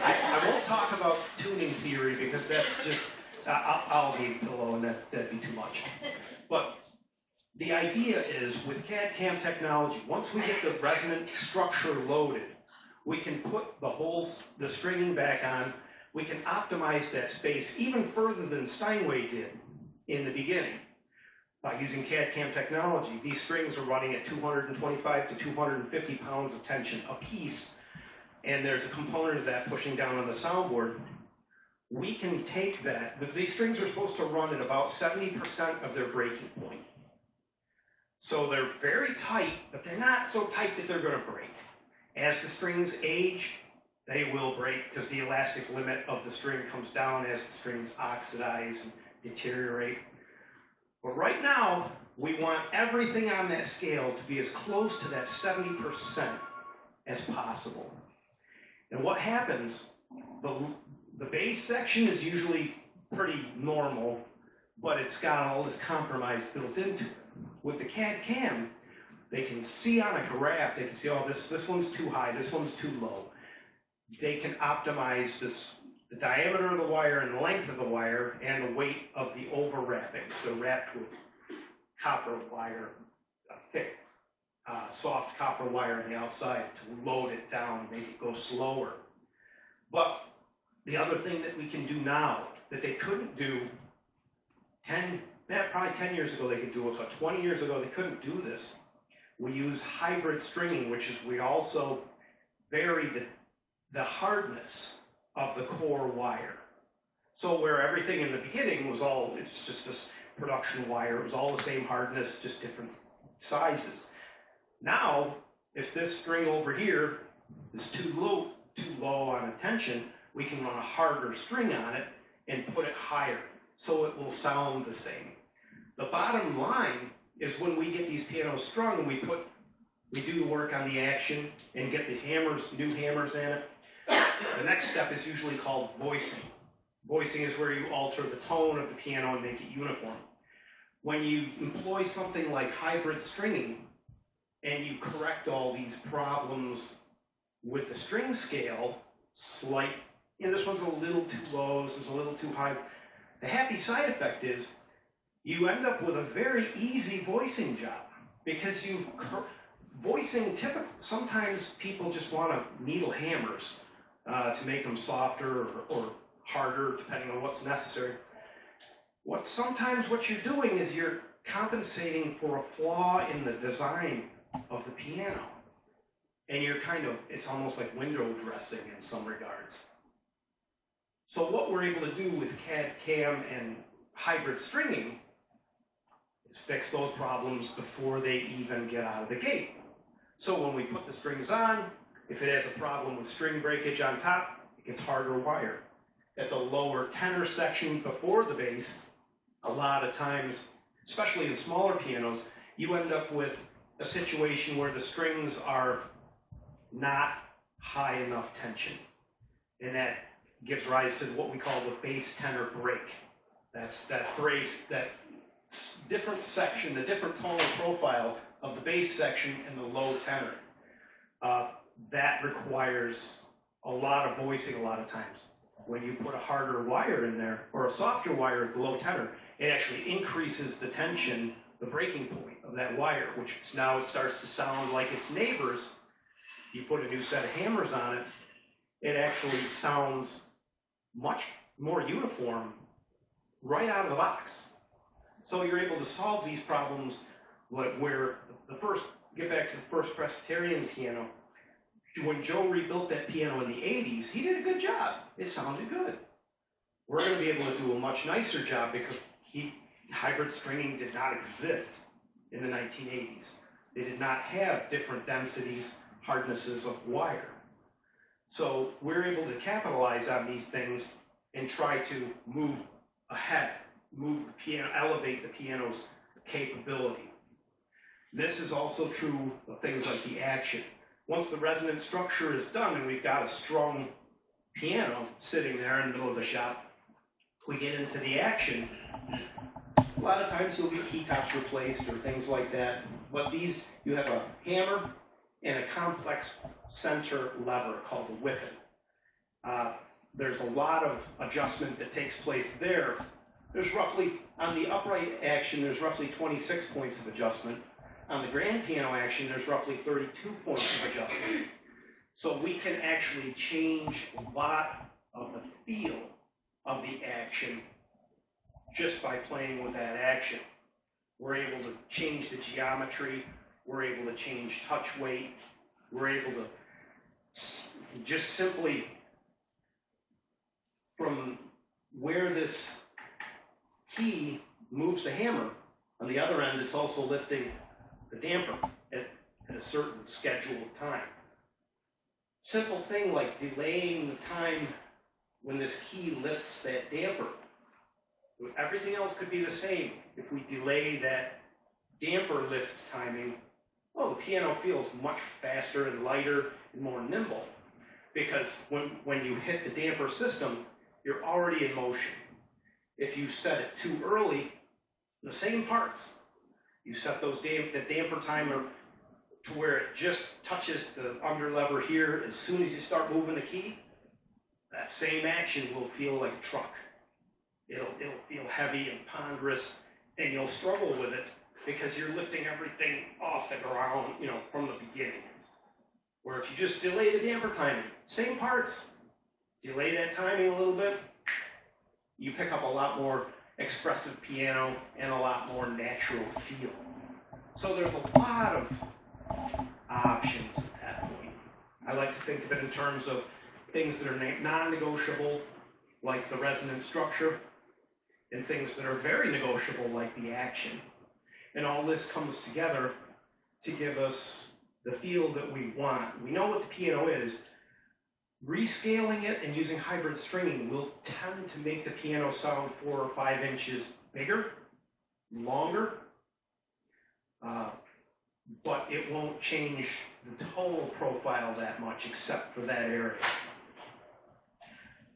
I won't talk about tuning theory because that's just, I'll need a pillow and that'd be too much. But the idea is with CAD/CAM technology, once we get the resonant structure loaded, we can put the stringing back on, we can optimize that space even further than Steinway did in the beginning. By using CAD/CAM technology, these strings are running at 225 to 250 pounds of tension a piece, and there's a component of that pushing down on the soundboard. We can take that, but these strings are supposed to run at about 70% of their breaking point. So they're very tight, but they're not so tight that they're going to break. As the strings age, they will break because the elastic limit of the string comes down as the strings oxidize and deteriorate. But right now, we want everything on that scale to be as close to that 70% as possible. And what happens, the bass section is usually pretty normal, but it's got all this compromise built into it. With the CAD/CAM, they can see on a graph, they can see, oh, this one's too high, this one's too low. They can optimize the diameter of the wire and the length of the wire and the weight of the overwrapping. So wrapped with copper wire, a thick, soft copper wire on the outside to load it down, make it go slower. But the other thing that we can do now that they couldn't do probably 10 years ago they could do it, but 20 years ago they couldn't do this. We use hybrid stringing, which is we also vary the hardness of the core wire. So where everything in the beginning was it's just this production wire, it was all the same hardness, just different sizes. Now, if this string over here is too low on a tension, we can run a harder string on it and put it higher, so it will sound the same. The bottom line is when we get these pianos strung, we do the work on the action and get the new hammers in it. The next step is usually called voicing. Voicing is where you alter the tone of the piano and make it uniform. When you employ something like hybrid stringing and you correct all these problems with the string scale, this one's a little too low, this is a little too high. The happy side effect is you end up with a very easy voicing job because voicing sometimes people just want to needle hammers to make them softer or harder depending on what's necessary. Sometimes what you're doing is you're compensating for a flaw in the design of the piano. And it's almost like window dressing in some regards. So what we're able to do with CAD/CAM and hybrid stringing is fix those problems before they even get out of the gate. So when we put the strings on, if it has a problem with string breakage on top, it gets harder wire. at the lower tenor section before the bass, a lot of times, especially in smaller pianos, you end up with a situation where the strings are not high enough tension. And that gives rise to what we call the bass tenor break. That's that brace, that different section, the different tonal profile of the bass section and the low tenor. That requires a lot of voicing a lot of times. When you put a harder wire in there, or a softer wire at the low tenor, it actually increases the tension, the breaking point of that wire, which now it starts to sound like its neighbors. You put a new set of hammers on it, it actually sounds much more uniform right out of the box. So you're able to solve these problems where get back to the first Presbyterian piano. When Joe rebuilt that piano in the 80s, he did a good job. It sounded good. We're going to be able to do a much nicer job because hybrid stringing did not exist in the 1980s. They did not have different densities, hardnesses of wire. So we're able to capitalize on these things and try to move ahead, move the piano, elevate the piano's capability. This is also true of things like the action. Once the resonant structure is done and we've got a strong piano sitting there in the middle of the shop, we get into the action. A lot of times you'll get key tops replaced or things like that. But these, you have a hammer and a complex center lever called the whippet. There's a lot of adjustment that takes place there. There's roughly, on the upright action, there's roughly 26 points of adjustment. On the grand piano action, there's roughly 32 points of adjustment. So we can actually change a lot of the feel of the action just by playing with that action. We're able to change the geometry, we're able to change touch weight, we're able to just simply, from where this key moves the hammer, on the other end it's also lifting the damper at a certain scheduled time. Simple thing like delaying the time when this key lifts that damper. Everything else could be the same. If we delay that damper lift timing, well, the piano feels much faster and lighter and more nimble, because when you hit the damper system, you're already in motion. If you set it too early, the same parts. You set the damper timer to where it just touches the under lever here. As soon as you start moving the key, that same action will feel like a truck. It'll feel heavy and ponderous, and you'll struggle with it because you're lifting everything off the ground, from the beginning. Where if you just delay the damper timing, same parts, delay that timing a little bit, you pick up a lot more expressive piano and a lot more natural feel. So there's a lot of options at that point. I like to think of it in terms of things that are non-negotiable, like the resonant structure, and things that are very negotiable, like the action. And all this comes together to give us the feel that we want. We know what the piano is. Rescaling it and using hybrid stringing will tend to make the piano sound 4 or 5 inches bigger, longer, but it won't change the tonal profile that much except for that area.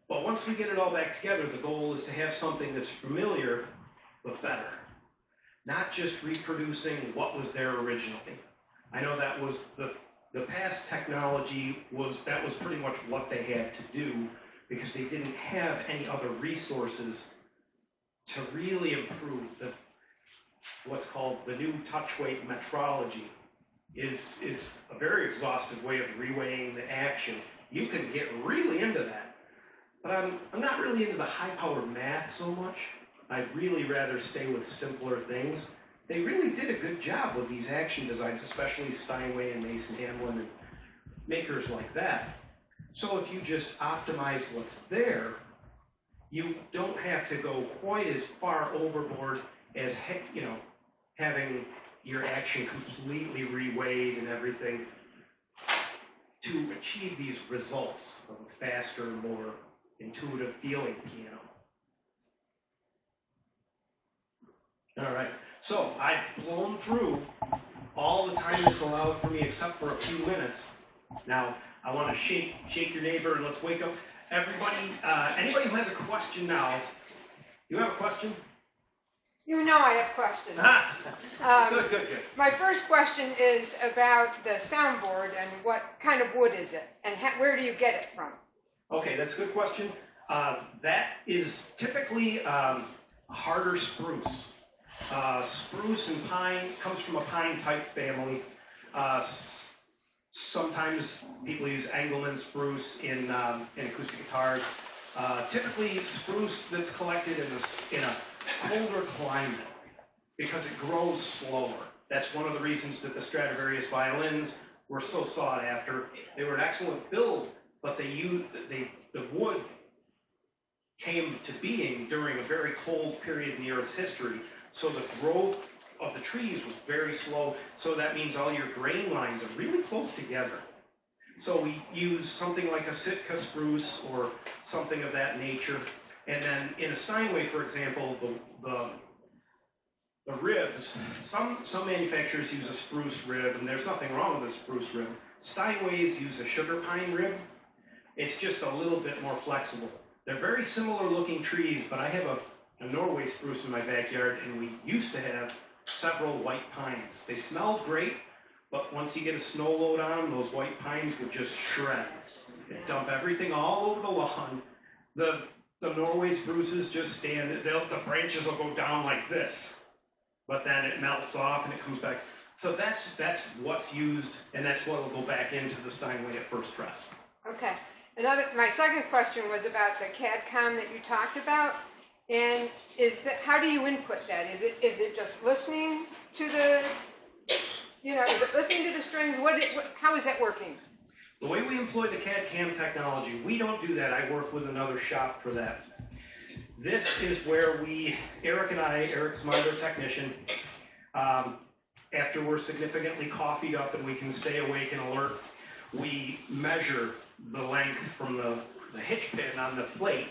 But once we get it all back together, the goal is to have something that's familiar but better. Not just reproducing what was there originally. I know that was the past technology that was pretty much what they had to do because they didn't have any other resources to really improve what's called the new touch weight metrology is a very exhaustive way of reweighing the action. You can get really into that. But I'm not really into the high-powered math so much. I'd really rather stay with simpler things. They really did a good job with these action designs, especially Steinway and Mason Hamlin and makers like that. So if you just optimize what's there, you don't have to go quite as far overboard as having your action completely reweighed and everything to achieve these results of a faster, more intuitive feeling piano. All right, so I've blown through all the time that's allowed for me except for a few minutes. Now, I want to shake your neighbor and let's wake up. Everybody, anybody who has a question now, you have a question? You know I have questions. Good. My first question is about the soundboard and what kind of wood is it? And where do you get it from? Okay, that's a good question. That is typically harder spruce. Spruce and pine comes from a pine type family. Sometimes people use Engelmann spruce in acoustic guitars. Typically spruce that's collected in a colder climate because it grows slower. That's one of the reasons that the Stradivarius violins were so sought after. They were an excellent build, but the wood came to being during a very cold period in the Earth's history. So the growth of the trees was very slow. So that means all your grain lines are really close together. So we use something like a Sitka spruce or something of that nature. And then in a Steinway, for example, the ribs, some manufacturers use a spruce rib, and there's nothing wrong with a spruce rib. Steinways use a sugar pine rib. It's just a little bit more flexible. They're very similar looking trees, but I have a Norway spruce in my backyard, and we used to have several white pines. They smelled great, but once you get a snow load on them, those white pines would just shred. They'd dump everything all over the lawn. The Norway spruces just stand, the branches will go down like this, but then it melts off and it comes back. So that's what's used, and that's what will go back into the Steinway at first dress. Okay. My second question was about the CAD/COM that you talked about. And how do you input that? Is it just listening to the, is it listening to the strings? How is that working? The way we employ the CAD/CAM technology, we don't do that. I work with another shop for that. This is where Eric is my other technician, after we're significantly coffeed up and we can stay awake and alert, we measure the length from the hitch pin on the plate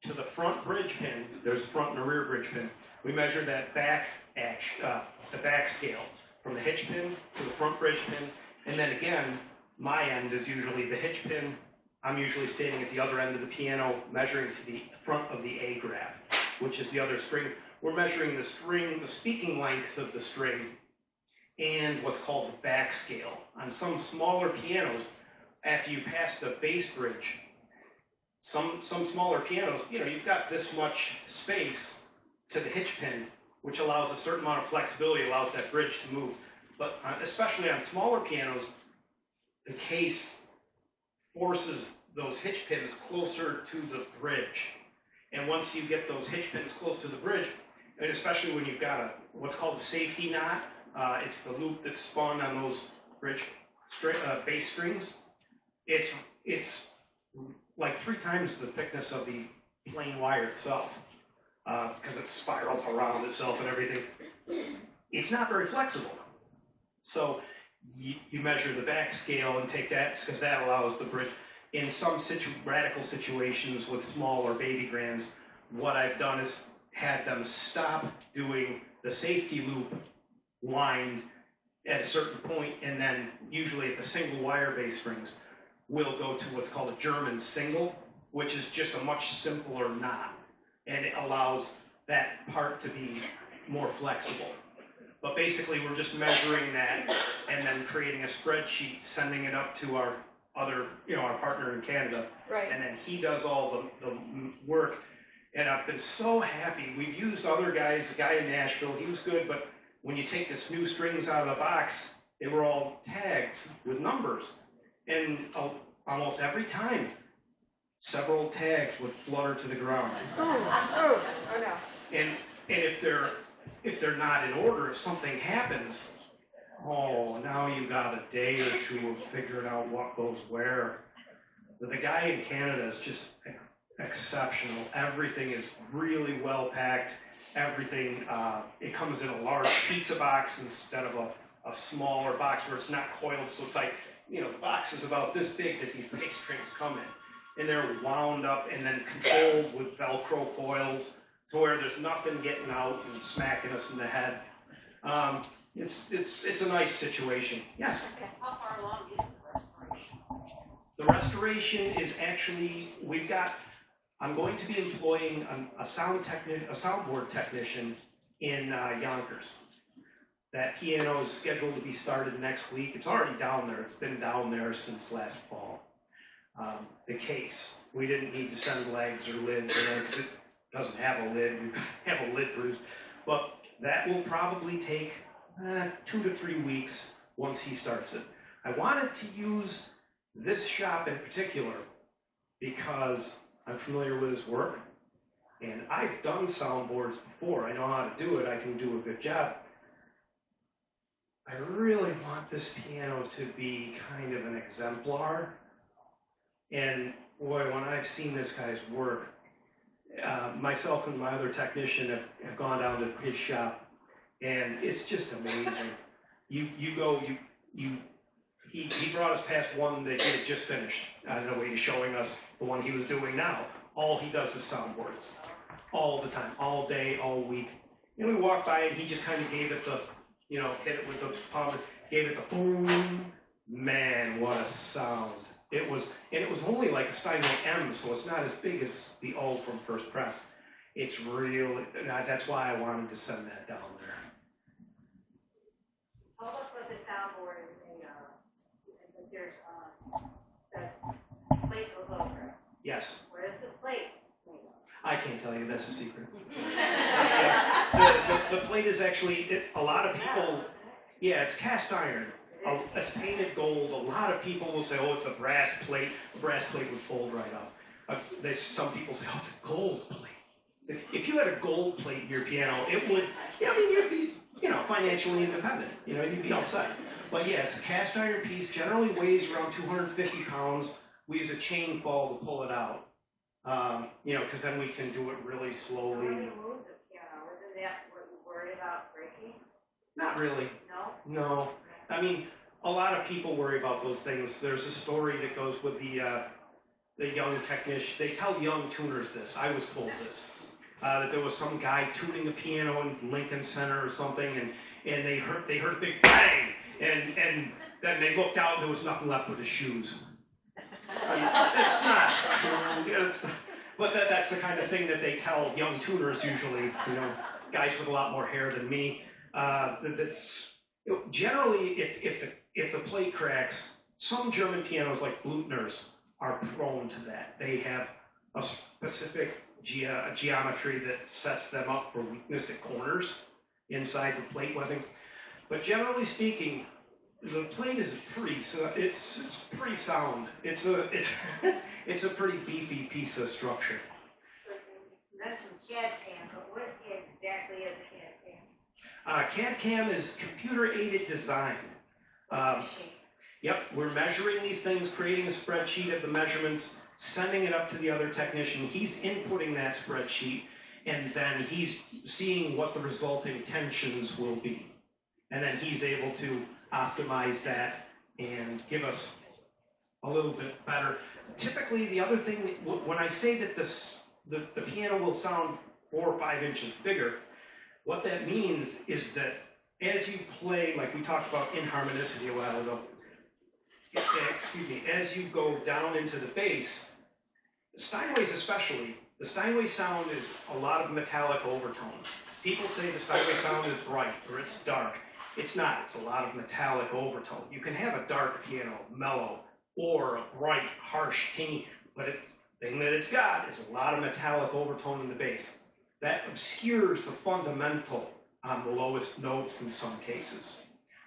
to the front bridge pin. There's a front and a rear bridge pin. We measure that the back scale from the hitch pin to the front bridge pin, and then again, my end is usually the hitch pin. I'm usually standing at the other end of the piano, measuring to the front of the A graph, which is the other string. We're measuring the speaking length of the string, and what's called the back scale. On some smaller pianos, after you pass the bass bridge, some smaller pianos, you've got this much space to the hitch pin, which allows a certain amount of flexibility, allows that bridge to move. But especially on smaller pianos, the case forces those hitch pins closer to the bridge. And once you get those hitch pins close to the bridge, and especially when you've got what's called a safety knot, it's the loop that's spun on those bass strings. It's like 3 times the thickness of the plain wire itself, because it spirals around itself and everything. It's not very flexible. So you measure the back scale and take that, because that allows the bridge. In some radical situations with smaller baby grands, what I've done is had them stop doing the safety loop lined at a certain point, and then usually at the single wire bass strings, we'll go to what's called a German single, which is just a much simpler knot, and it allows that part to be more flexible. But basically, we're just measuring that and then creating a spreadsheet, sending it up to our partner in Canada. Right. And then he does all the work. And I've been so happy. We've used other guys, a guy in Nashville, he was good, but when you take this new strings out of the box, they were all tagged with numbers. And almost every time, several tags would flutter to the ground. Oh no. And if they're not in order, if something happens, now you got a day or two of figuring out what goes where. But the guy in Canada is just exceptional. Everything is really well packed. Everything, it comes in a large pizza box instead of a smaller box where it's not coiled so tight. The box is about this big that these bass strings come in. and they're wound up and then controlled with Velcro coils to where there's nothing getting out and smacking us in the head. It's a nice situation. Yes. How far along is the restoration? The restoration is actually, I'm going to be employing a soundboard technician in Yonkers. That piano is scheduled to be started next week. It's already down there. It's been down there since last fall. The case, we didn't need to send legs or lids, because it doesn't have a lid. We have a lid bruise. But that will probably take 2 to 3 weeks once he starts it. I wanted to use this shop in particular because I'm familiar with his work, and I've done soundboards before. I know how to do it. I can do a good job. I really want this piano to be kind of an exemplar. And boy, when I've seen this guy's work, myself and my other technician have gone down to his shop, and it's just amazing. He brought us past one that he had just finished. I don't know, he was showing us the one he was doing now. All he does is soundboards. All the time, all day, all week. And we walked by and he just kind of gave it the, hit it with the palm, gave it the boom. Man, what a sound. It was only like a Steinway M, so it's not as big as the O from First Press. It's really, that's why I wanted to send that down there. Tell us what the soundboard and there's the plate goes over. Yes. Where is the plate? I can't tell you, that's a secret. The plate is actually, a lot of people, it's cast iron. It's painted gold. A lot of people will say, oh, it's a brass plate. A brass plate would fold right up. Some people say, oh, it's a gold plate. If you had a gold plate in your piano, it would, you'd be, financially independent. You'd be all set. But yeah, it's a cast iron piece, generally weighs around 250 pounds. We use a chain fall to pull it out. Because then we can do it really slowly. How do you move the piano? Isn't that what you're worried about breaking? Not really. No? No. I mean, a lot of people worry about those things. There's a story that goes with the young technician. They tell young tuners this. I was told this. That there was some guy tuning a piano in Lincoln Center or something, and they heard a big bang, and then they looked out and there was nothing left but his shoes. That's not true. But that's the kind of thing that they tell young tuners usually, guys with a lot more hair than me. Generally, if the plate cracks, some German pianos like Blüthner's are prone to that. They have a specific geometry that sets them up for weakness at corners inside the plate webbing. But generally speaking, the plate is it's pretty sound. It's a pretty beefy piece of structure. You mentioned CAD CAM, but what exactly is CAD CAM? CAD CAM is computer-aided design. Yep, we're measuring these things, creating a spreadsheet of the measurements, sending it up to the other technician. He's inputting that spreadsheet, and then he's seeing what the resulting tensions will be. And then he's able to optimize that and give us a little bit better. Typically, the other thing, when I say that the piano will sound 4 or 5 inches bigger, what that means is that as you play, like we talked about inharmonicity a while ago, as you go down into the bass, Steinways especially, the Steinway sound is a lot of metallic overtones. People say the Steinway sound is bright or it's dark. It's not, it's a lot of metallic overtone. You can have a dark piano, mellow, or a bright, harsh, tinny, but the thing that it's got is a lot of metallic overtone in the bass. That obscures the fundamental on the lowest notes in some cases.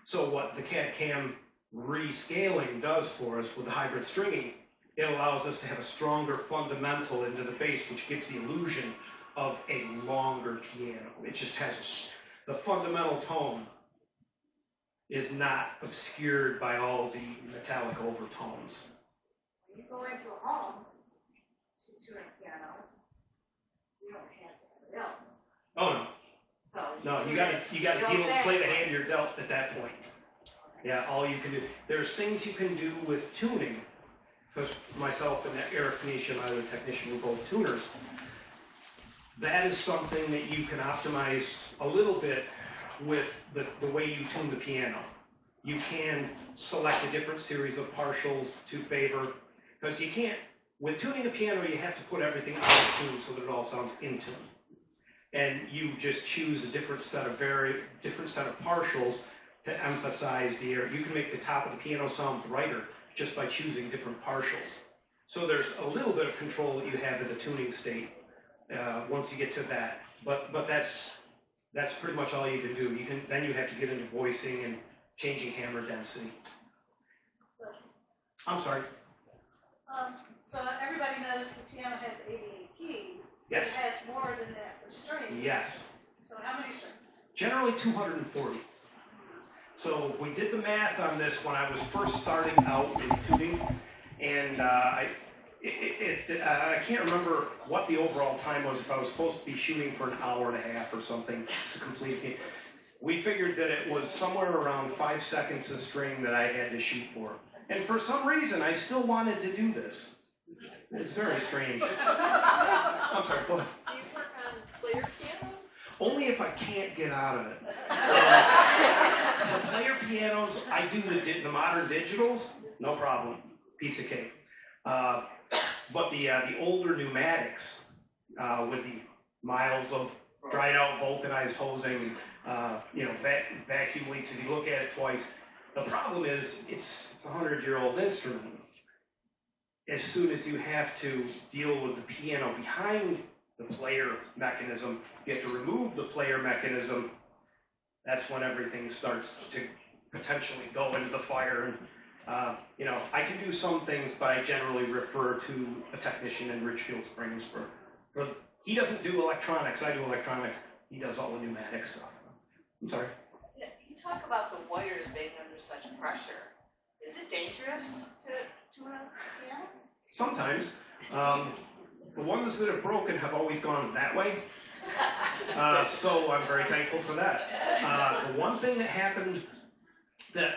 So what the CAD CAM rescaling does for us with the hybrid stringing, it allows us to have a stronger fundamental into the bass, which gives the illusion of a longer piano. It just has the fundamental tone is not obscured by all the metallic overtones. When you go into a home to tune a piano, you don't have somebody else. Oh no. So No, you gotta play the hand you're dealt at that point. Yeah, all you can do. There's things you can do with tuning because myself and Eric Phoenicia, my other technician, were both tuners. That is something that you can optimize a little bit with the way you tune the piano. You can select a different series of partials to favor, because you can't, with tuning a piano, you have to put everything out of tune so that it all sounds in tune. And you just choose a different set of partials to emphasize the area. You can make the top of the piano sound brighter just by choosing different partials. So there's a little bit of control that you have in the tuning state once you get to that. But that's pretty much all you can do. Then you have to get into voicing and changing hammer density. I'm sorry. So everybody knows the piano has 88 keys. Yes. It has more than that for strings. Yes. So how many strings? Generally 240. So we did the math on this when I was first starting out in tuning, and I can't remember what the overall time was, if I was supposed to be shooting for an hour and a half or something to complete it. We figured that it was somewhere around 5 seconds a string that I had to shoot for. And for some reason, I still wanted to do this. It's very strange. I'm sorry, go ahead. Do you work on player piano? Only if I can't get out of it. The player pianos, I do the modern digitals, no problem, piece of cake. But the older pneumatics, with the miles of dried out vulcanized hosing, vacuum leaks, if you look at it twice, the problem is it's a 100-year-old instrument. As soon as you have to deal with the piano behind the player mechanism, you have to remove the player mechanism, that's when everything starts to potentially go into the fire. And I can do some things, but I generally refer to a technician in Ridgefield Springs for he doesn't do electronics, I do electronics. He does all the pneumatic stuff. I'm sorry. Yeah, you talk about the wires being under such pressure. Is it dangerous to tune a piano? Sometimes. The ones that have broken have always gone that way. So I'm very thankful for that. The one thing that happened that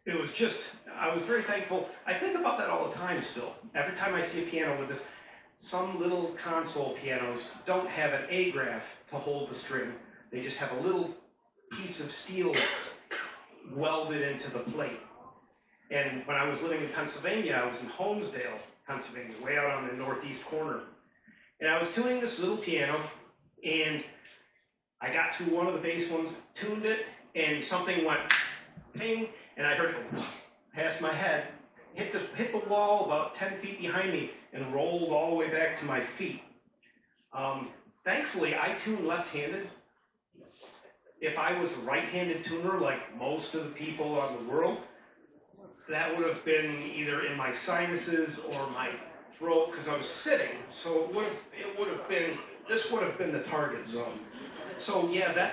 I was very thankful. I think about that all the time still. Every time I see a piano with this, some little console pianos don't have an A-graph to hold the string. They just have a little piece of steel welded into the plate. And when I was living in Pennsylvania, I was in Holmesdale, Pennsylvania, way out on the northeast corner. And I was tuning this little piano, and I got to one of the bass ones, tuned it, and something went ping, and I heard it go past my head, hit the wall about 10 feet behind me, and rolled all the way back to my feet. Thankfully, I tune left-handed. If I was a right-handed tuner, like most of the people on the world, that would have been either in my sinuses or my throat, because I was sitting. So this would have been the target zone. So yeah,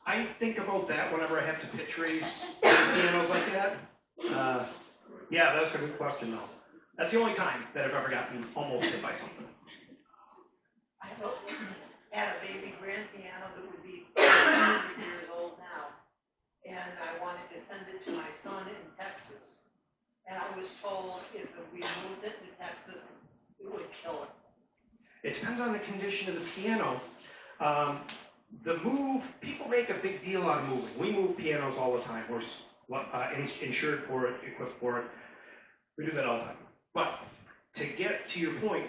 I think about that whenever I have to pitch raise pianos like that. Yeah, that's a good question though. That's the only time that I've ever gotten almost hit by something. I had a baby grand piano that would be 100 years old now, and I wanted to send it to my son in Texas. And I was told if we moved it to Texas, it would kill it. It depends on the condition of the piano. The move, people make a big deal out of moving. We move pianos all the time. We're insured for it, equipped for it. We do that all the time. But to get to your point,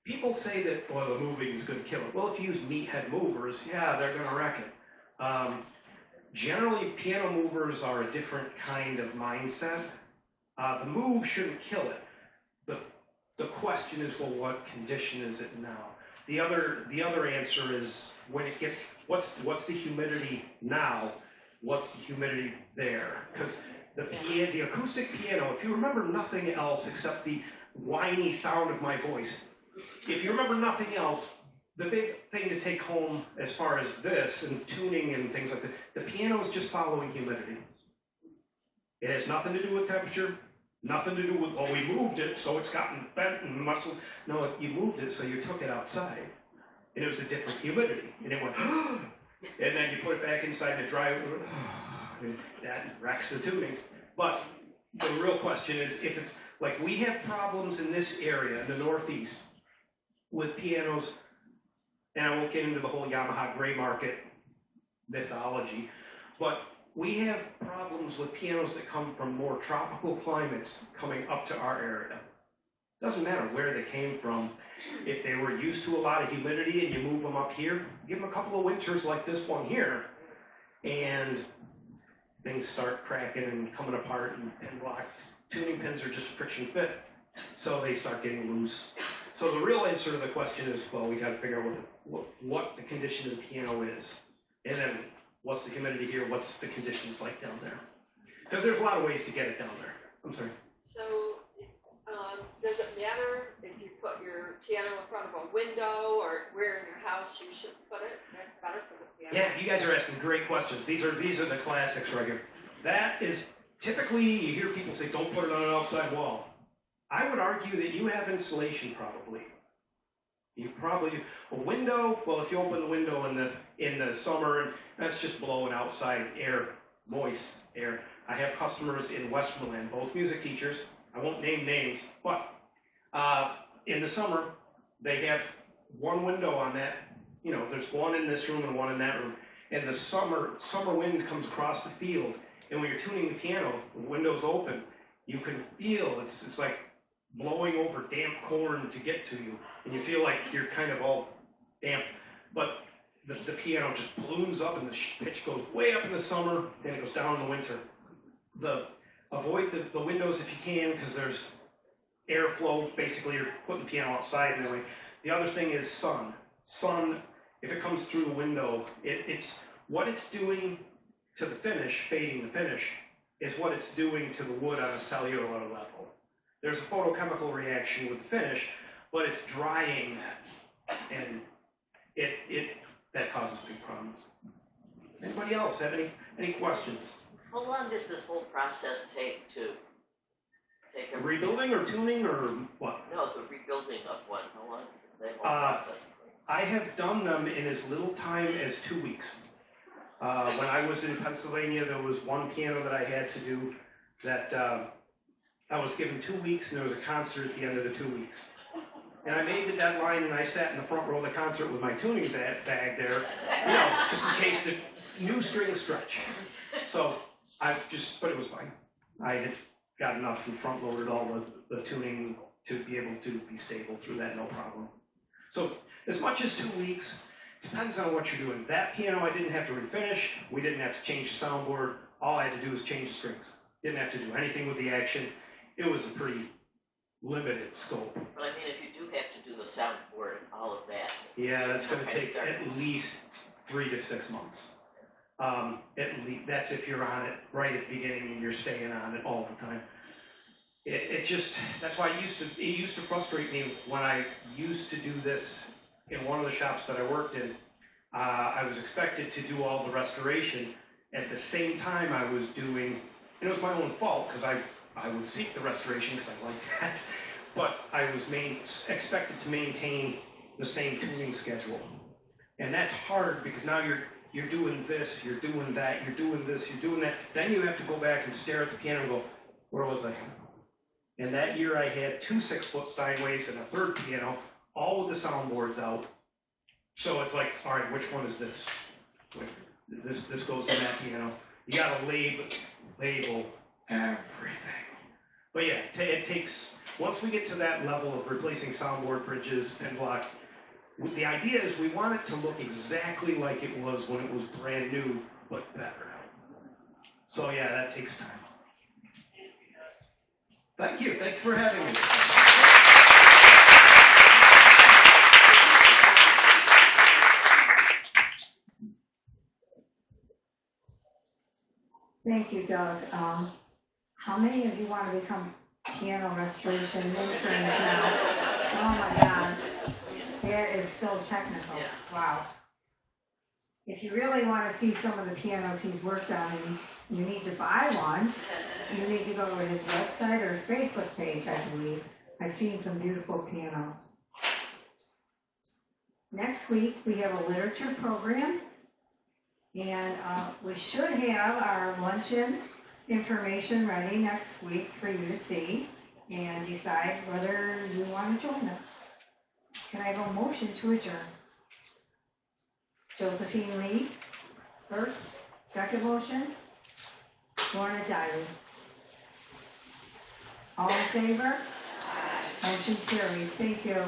people say that, well, the moving is going to kill it. Well, if you use meathead movers, yeah, they're going to wreck it. Generally, piano movers are a different kind of mindset. The move shouldn't kill it. The question is, well, what condition is it now? The other answer is when it gets, what's the humidity now? What's the humidity there? Because the acoustic piano, if you remember nothing else except the whiny sound of my voice, if you remember nothing else, the big thing to take home as far as this and tuning and things like that, the piano is just following humidity. It has nothing to do with temperature, nothing to do with, oh, we moved it, so it's gotten bent and muscle. No, you moved it, so you took it outside, and it was a different humidity, and it went, and then you put it back inside the dry, and that wrecks the tuning. But the real question is, if it's, Like, we have problems in this area, in the Northeast, with pianos, and I won't get into the whole Yamaha gray market mythology, but we have problems with pianos that come from more tropical climates coming up to our area. Doesn't matter where they came from. If they were used to a lot of humidity and you move them up here, give them a couple of winters like this one here, and things start cracking and coming apart, and blocks. Tuning pins are just a friction fit, so they start getting loose. So the real answer to the question is, well, we got to figure out what the condition of the piano is, and then what's the humidity here, what's the conditions like down there. Because there's a lot of ways to get it down there. I'm sorry. So, does it matter if you put your piano in front of a window or where in your house you should put it? That's better for the piano. Yeah, you guys are asking great questions. These are the classics right here. That is, typically, you hear people say, don't put it on an outside wall. I would argue that you have insulation probably. You probably, a window, well, if you open the window in the summer, and that's just blowing outside air, moist air. I have customers in Westmoreland, both music teachers. I won't name names, but in the summer, they have one window on that. You know, there's one in this room and one in that room. And the summer wind comes across the field, and when you're tuning the piano, the window's open, you can feel it's like blowing over damp corn to get to you, and you feel like you're kind of all damp. But the piano just balloons up, and the pitch goes way up in the summer, then it goes down in the winter. Avoid the windows if you can, because there's airflow. Basically, you're putting the piano outside anyway. The other thing is sun. Sun, if it comes through the window, it's what it's doing to the finish, fading the finish, is what it's doing to the wood on a cellular level. There's a photochemical reaction with the finish, but it's drying that, and that causes big problems. Anybody else have any questions? How long does this whole process take to take a Rebuilding or tuning or what? No, the rebuilding of one. How long does that whole process? I have done them in as little time as 2 weeks. When I was in Pennsylvania, there was one piano that I had to do that I was given 2 weeks, and there was a concert at the end of the 2 weeks. And I made the deadline, and I sat in the front row of the concert with my tuning bag there, you know, just in case the new strings stretch. So but it was fine. I had got enough and front loaded all the tuning to be able to be stable through that, no problem. So as much as 2 weeks, depends on what you're doing. That piano I didn't have to refinish. We didn't have to change the soundboard. All I had to do was change the strings. Didn't have to do anything with the action. It was a pretty limited scope. But I mean, if you do have to do the soundboard and all of that. Yeah, that's going to take at least 3 to 6 months. At least that's if you're on it right at the beginning and you're staying on it all the time. That's why it used to frustrate me when I used to do this in one of the shops that I worked in. I was expected to do all the restoration at the same time I was doing, and it was my own fault because I would seek the restoration because I liked that, but I was expected to maintain the same tuning schedule. And that's hard because now you're doing this, you're doing that, you're doing this, you're doing that. Then you have to go back and stare at the piano and go, where was I? And that year I had 2 6-foot Steinways and a third piano, all with the soundboards out. So it's like, all right, which one is this? This goes in that piano. You gotta label everything. But yeah, it takes, once we get to that level of replacing soundboard, bridges, pin block, the idea is we want it to look exactly like it was when it was brand new, but better. So yeah, that takes time. Thank you for having me. Thank you, Doug. How many of you want to become piano restoration interns now? Oh my God, that is so technical. Wow. If you really want to see some of the pianos he's worked on, and you need to buy one, you need to go to his website or Facebook page, I believe. I've seen some beautiful pianos. Next week, we have a literature program, and we should have our luncheon information ready next week for you to see. and decide whether you want to join us. Can I have a motion to adjourn? Josephine Lee, first, second motion, Lorna Diley. All in favor? Motion carries, thank you.